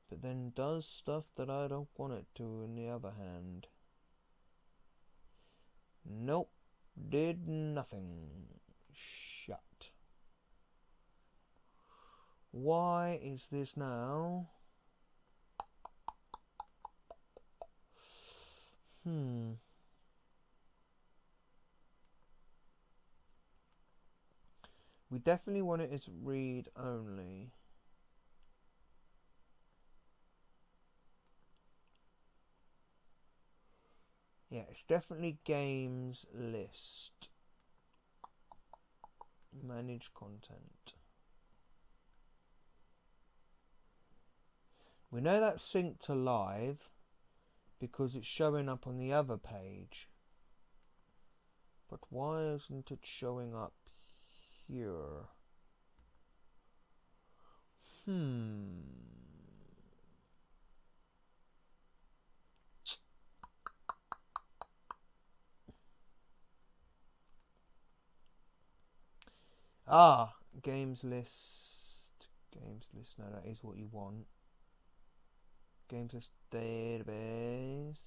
but then does stuff that I don't want it to in the other hand. Nope, did nothing. Shut. Why is this now? We definitely want it as read only. Yeah, it's definitely games list. Manage content. We know that's synced to live because it's showing up on the other page. But why isn't it showing up here? Ah, games list. Games list, no, that is what you want. Games list database.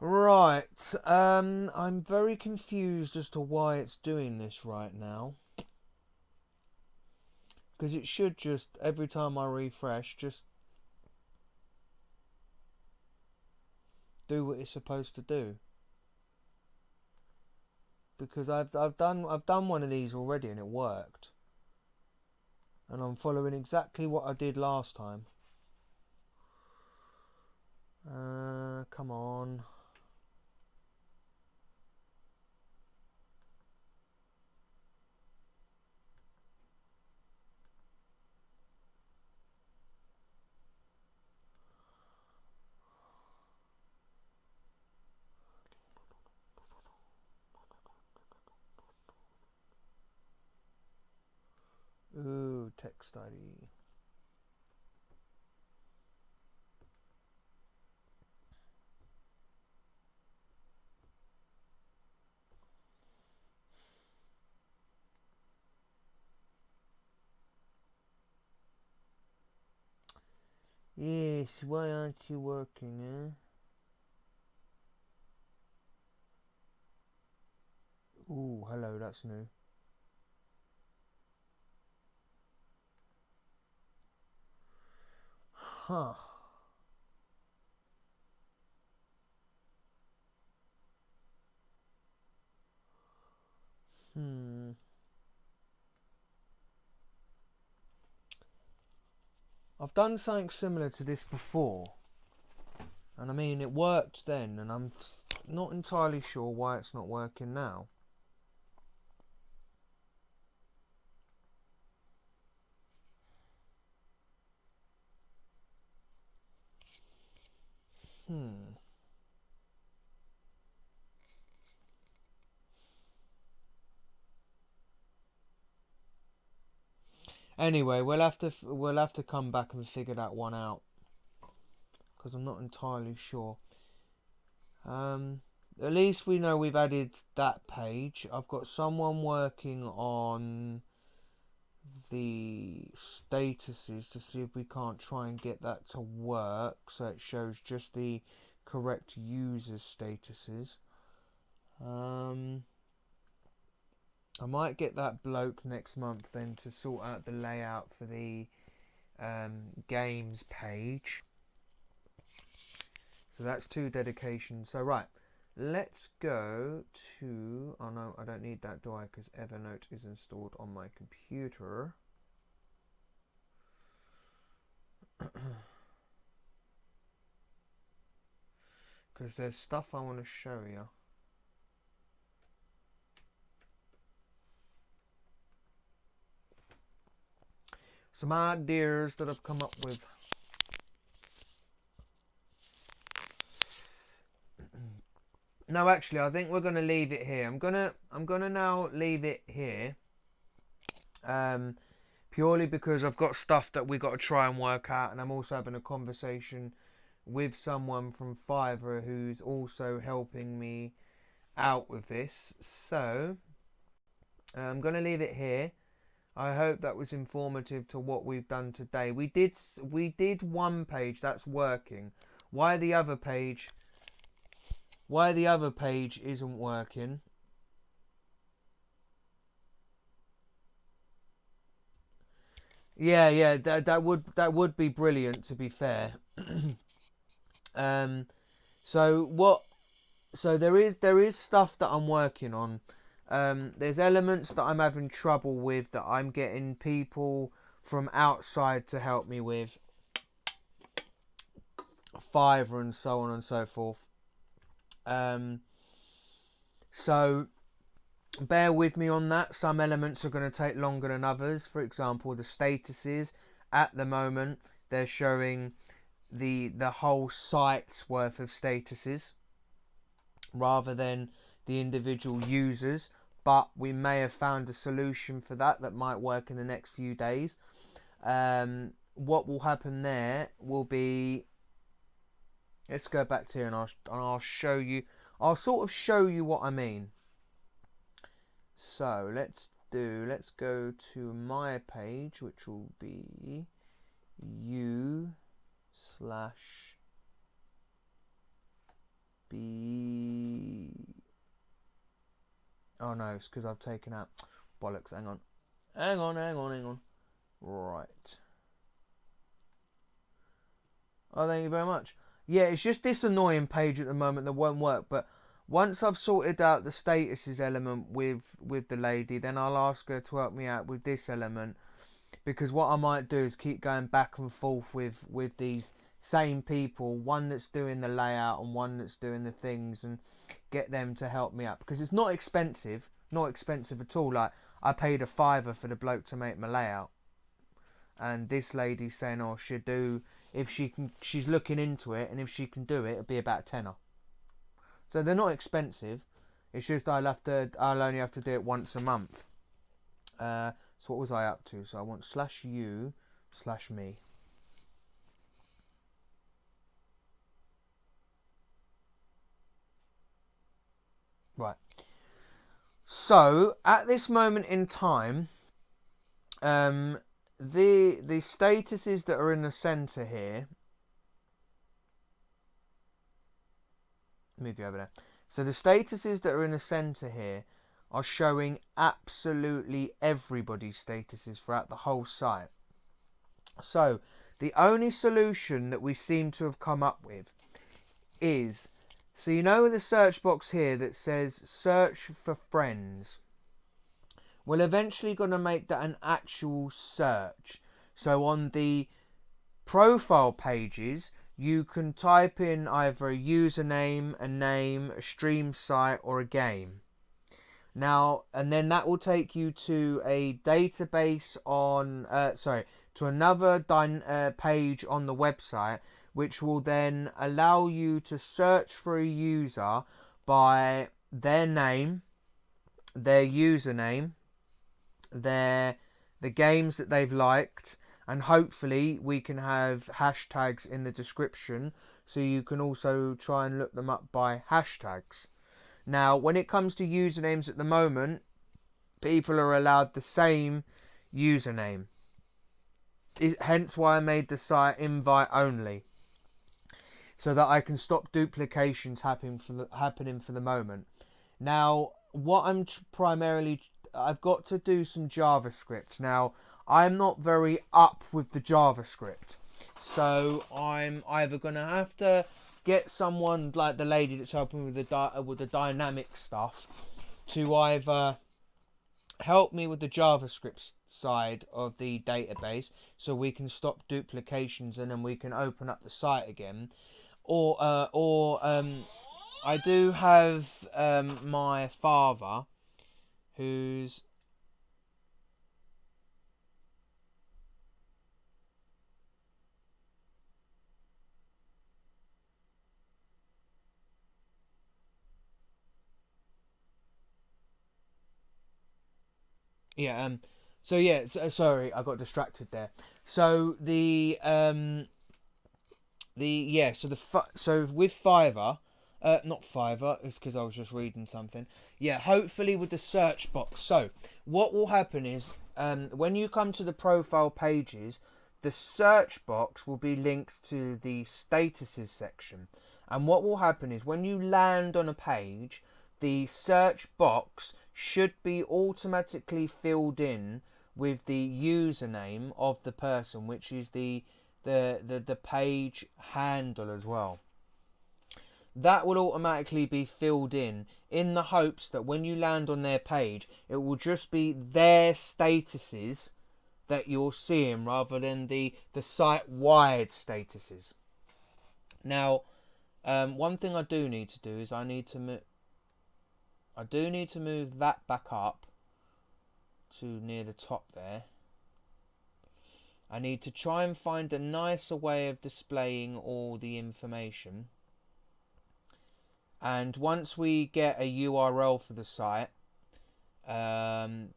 Right, I'm very confused as to why it's doing this right now. Because it should just, every time I refresh, just do what it's supposed to do. Because I've done one of these already and it worked. And I'm following exactly what I did last time. Come on. Ooh, text ID. Yes, why aren't you working, eh? Ooh, hello, that's new. Huh. I've done something similar to this before. And I mean, it worked then, and I'm not entirely sure why it's not working now. Anyway, we'll have to come back and figure that one out, because I'm not entirely sure. At least we know we've added that page. I've got someone working on the statuses to see if we can't try and get that to work so it shows just the correct users statuses. I might get that bloke next month then to sort out the layout for the games page. So that's 2 dedications. So right, let's go to, oh no, I don't need that, do I? Because Evernote is installed on my computer. because there's stuff I want to show you. Some ideas that I've come up with. No, actually, I think we're gonna leave it here. I'm gonna now leave it here. Purely because I've got stuff that we got to try and work out, and I'm also having a conversation with someone from Fiverr who's also helping me out with this. So I'm going to leave it here. I hope that was informative to what we've done today. We did one page that's working. Why the other page isn't working? Yeah, that would be brilliant, to be fair. So there is stuff that I'm working on. There's elements that I'm having trouble with that I'm getting people from outside to help me with, Fiverr and so on and so forth. So bear with me on that. Some elements are going to take longer than others. For example, the statuses at the moment, they're showing the whole site's worth of statuses rather than the individual users, but we may have found a solution for that might work in the next few days. What will happen there will be, let's go back to here and I'll show you, I'll sort of show you what I mean. So let's go to my page, which will be u/b. Oh no, it's because I've taken out bollocks. Hang on. Right. Oh, thank you very much. Yeah, it's just this annoying page at the moment that won't work, but once I've sorted out the statuses element with the lady, then I'll ask her to help me out with this element, because what I might do is keep going back and forth with these same people, one that's doing the layout and one that's doing the things, and get them to help me out, because it's not expensive at all. Like, I paid a £5 for the bloke to make my layout, and this lady's saying, oh, she'll do, if she can, she's looking into it, and if she can do it, it'll be about £10. So they're not expensive. It's just I'll only have to do it once a month. So what was I up to? So I want /u/me. Right. So at this moment in time, the statuses that are in the center here. Move you over there. So the statuses that are in the center here are showing absolutely everybody's statuses throughout the whole site. So the only solution that we seem to have come up with is, so you know the search box here that says search for friends, we're eventually going to make that an actual search. So on the profile pages, you can type in either a username, a name, a stream site, or a game. Now, and then that will take you to a database on, to another page on the website, which will then allow you to search for a user by their name, their username, the games that they've liked, and hopefully we can have hashtags in the description, so you can also try and look them up by hashtags. Now, when it comes to usernames at the moment, people are allowed the same username. Hence why I made the site invite only, so that I can stop duplications happening for the moment. Now, what I'm I've got to do some JavaScript. Now, I'm not very up with the JavaScript, so I'm either going to have to get someone like the lady that's helping with the dynamic stuff to either help me with the JavaScript side of the database, so we can stop duplications and then we can open up the site again. I do have my father, who's yeah. So yeah. Sorry, I got distracted there. So so with Fiverr, not Fiverr, it's because I was just reading something. Yeah, hopefully with the search box. So what will happen is, when you come to the profile pages, the search box will be linked to the statuses section. And what will happen is when you land on a page, the search box should be automatically filled in with the username of the person, which is the page handle as well. That will automatically be filled in the hopes that when you land on their page, it will just be their statuses that you're seeing rather than the site-wide statuses. Now, one thing I do need to do is I do need to move that back up to near the top there. I need to try and find a nicer way of displaying all the information. And once we get a URL for the site,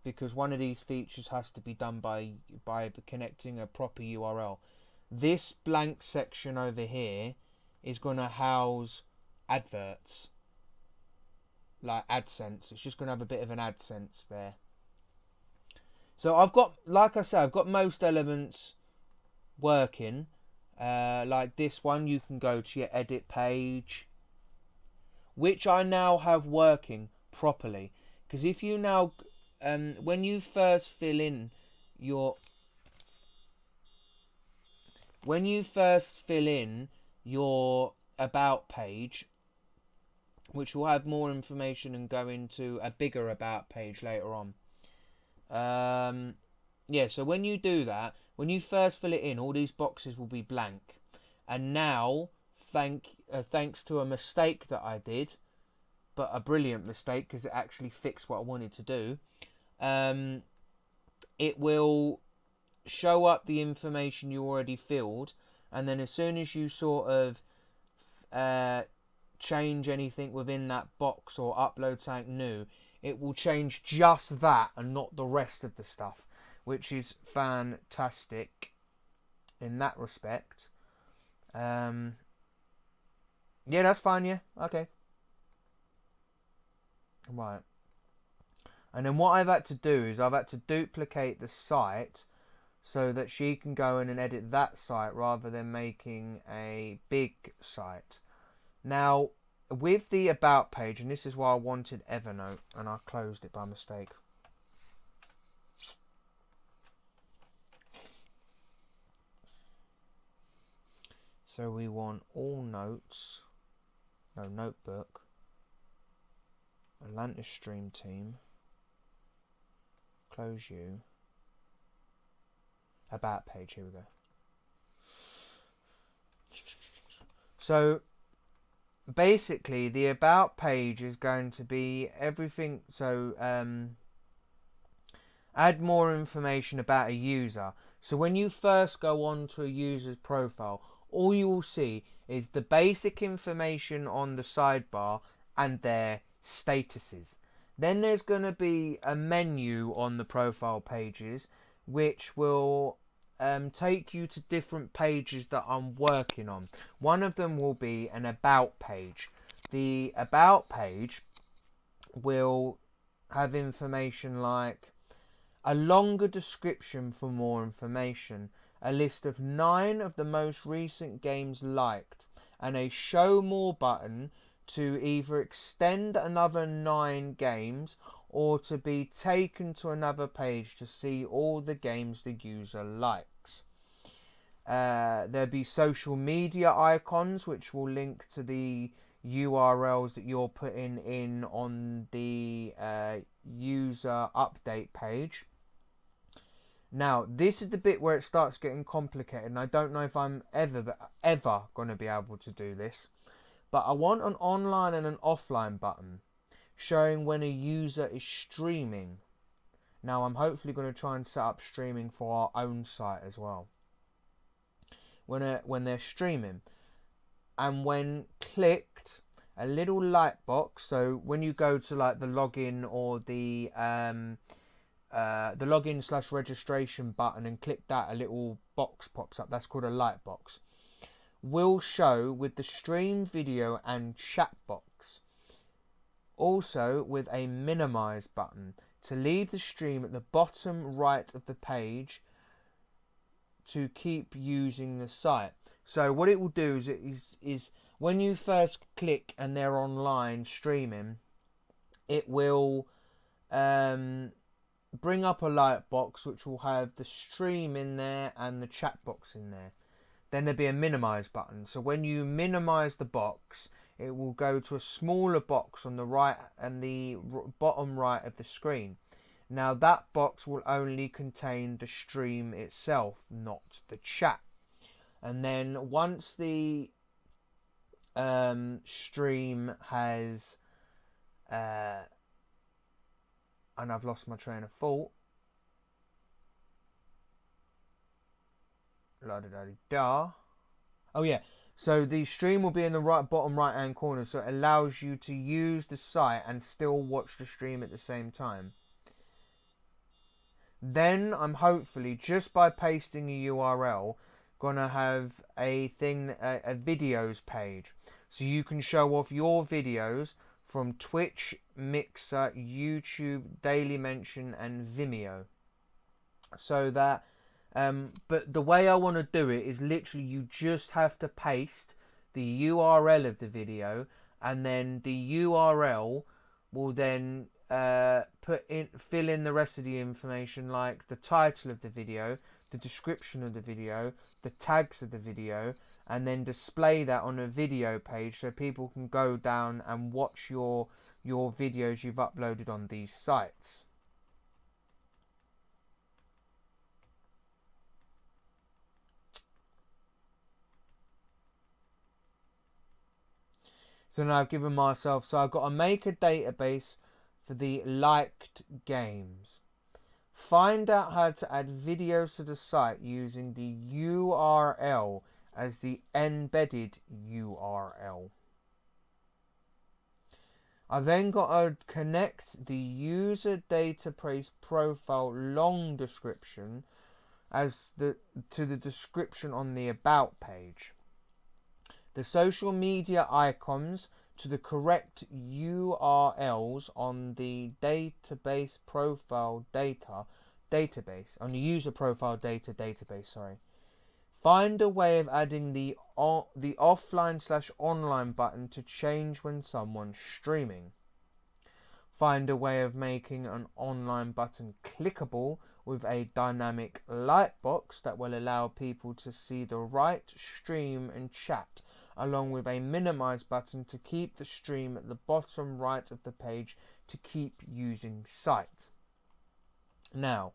because one of these features has to be done by connecting a proper URL. This blank section over here is going to house adverts, like AdSense. It's just going to have a bit of an AdSense there. So I've got, like I said, I've got most elements working. Like this one, you can go to your edit page, which I now have working properly. Because if you now, when you first fill in your about page, which will have more information and go into a bigger about page later on. Yeah, so when you do that, when you first fill it in, all these boxes will be blank. And now, thanks to a mistake that I did, but a brilliant mistake because it actually fixed what I wanted to do, it will show up the information you already filled, and then as soon as you sort of change anything within that box or upload something new, it will change just that and not the rest of the stuff, which is fantastic in that respect. Yeah, that's fine. Yeah, okay. Right. And then what I've had to do is I've had to duplicate the site so that she can go in and edit that site rather than making a big site. Now, with the about page, and this is why I wanted Evernote, and I closed it by mistake. So we want all notes, no, notebook, Atlantis Stream Team, close you, about page, here we go. So basically the about page is going to be everything. So add more information about a user. So when you first go on to a user's profile, all you will see is the basic information on the sidebar and their statuses. Then there's going to be a menu on the profile pages which will take you to different pages that I'm working on. One of them will be an about page. The about page will have information like a longer description for more information, a list of 9 of the most recent games liked, and a show more button to either extend another 9 games or to be taken to another page to see all the games the user likes. There'll be social media icons which will link to the URLs that you're putting in on the user update page. Now, this is the bit where it starts getting complicated, and I don't know if I'm ever going to be able to do this, but I want an online and an offline button showing when a user is streaming. Now, I'm hopefully going to try and set up streaming for our own site as well. When they're streaming, and when clicked, a little light box. So when you go to like the login or the login/registration button and click that, a little box pops up. That's called a light box. Will show with the stream video and chat box. Also with a minimize button to leave the stream at the bottom right of the page to keep using the site. So what it will do is when you first click and they're online streaming, it will bring up a light box which will have the stream in there and the chat box in there. Then there'll be a minimize button. So when you minimize the box, it will go to a smaller box on the right and the bottom right of the screen. Now that box will only contain the stream itself, not the chat. And then once the stream has and I've lost my train of thought. La-da-da-da. Oh yeah, so the stream will be in the bottom right hand corner, so it allows you to use the site and still watch the stream at the same time. Then I'm hopefully, just by pasting a URL, gonna have a videos page, so you can show off your videos from Twitch, Mixer, YouTube, Daily Mention and Vimeo. So that but the way I want to do it is literally you just have to paste the URL of the video, and then the URL will then fill in the rest of the information, like the title of the video, the description of the video, the tags of the video, and then display that on a video page so people can go down and watch your videos you've uploaded on these sites. So now I've given myself, so I've got to make a database for the liked games. Find out how to add videos to the site using the URL as the embedded URL. I then got to connect the user database profile long description to the description on the about page. The social media icons to the correct URLs on the database profile database, on the user profile database, sorry. Find a way of adding the offline/online button to change when someone's streaming. Find a way of making an online button clickable with a dynamic light box that will allow people to see the right stream and chat, along with a minimize button to keep the stream at the bottom right of the page to keep using site. Now,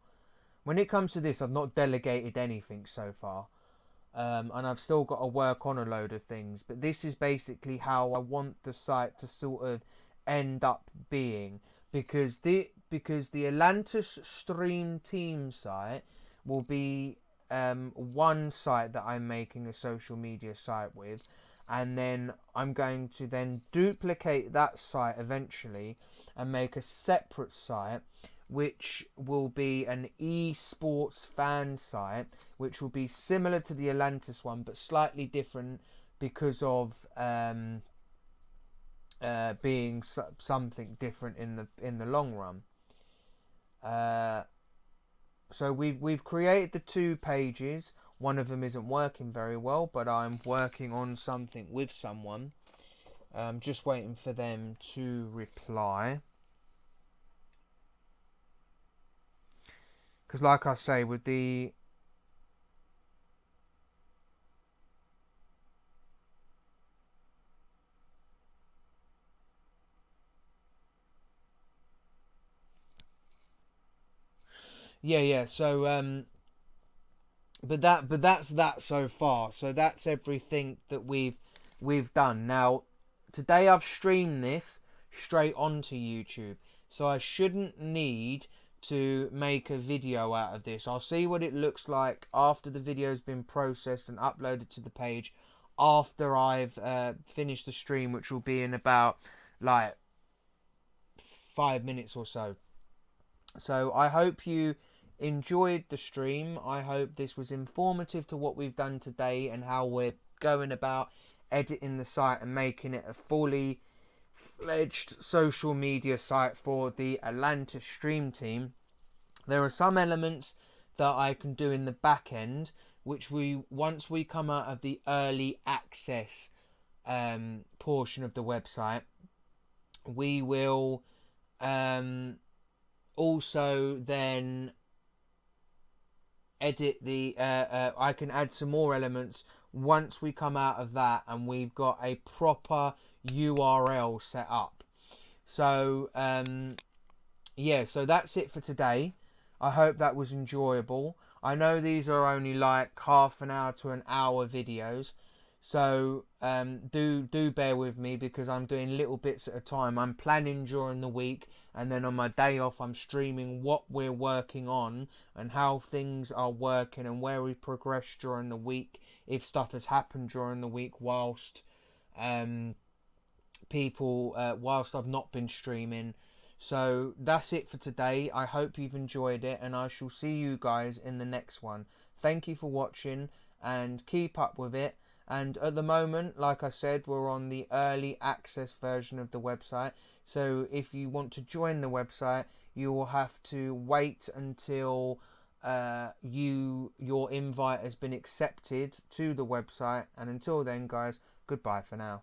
when it comes to this, I've not delegated anything so far. And I've still got to work on a load of things, but this is basically how I want the site to sort of end up being, because the Atlantis Stream Team site will be one site that I'm making a social media site with, and then I'm going to then duplicate that site eventually and make a separate site which will be an esports fan site, which will be similar to the Atlantis one but slightly different because of being something different in the long run. So we've created the 2 pages. One of them isn't working very well, but I'm working on something with someone. Just waiting for them to reply. Because like I say, with the yeah. So but that's that so far. So that's everything that we've done. Now today I've streamed this straight onto YouTube, so I shouldn't need to make a video out of this. I'll see what it looks like after the video's been processed and uploaded to the page, after I've finished the stream, which will be in about like 5 minutes or so. So I hope you enjoyed the stream. I hope this was informative to what we've done today and how we're going about editing the site and making it a fully fledged social media site for the Atlantis Stream Team. There are some elements that I can do in the back end, which once we come out of the early access portion of the website, we will also then edit the I can add some more elements once we come out of that and we've got a proper URL set up. So yeah, so that's it for today. I hope that was enjoyable. I know these are only like half an hour to an hour videos, so do bear with me because I'm doing little bits at a time. I'm planning during the week, and then on my day off I'm streaming what we're working on and how things are working and where we progress during the week, if stuff has happened during the week whilst whilst I've not been streaming. So that's it for today. I hope you've enjoyed it, and I shall see you guys in the next one. Thank you for watching and keep up with it. And at the moment, like I said, we're on the early access version of the website. So if you want to join the website, you will have to wait until your invite has been accepted to the website. And until then, guys, goodbye for now.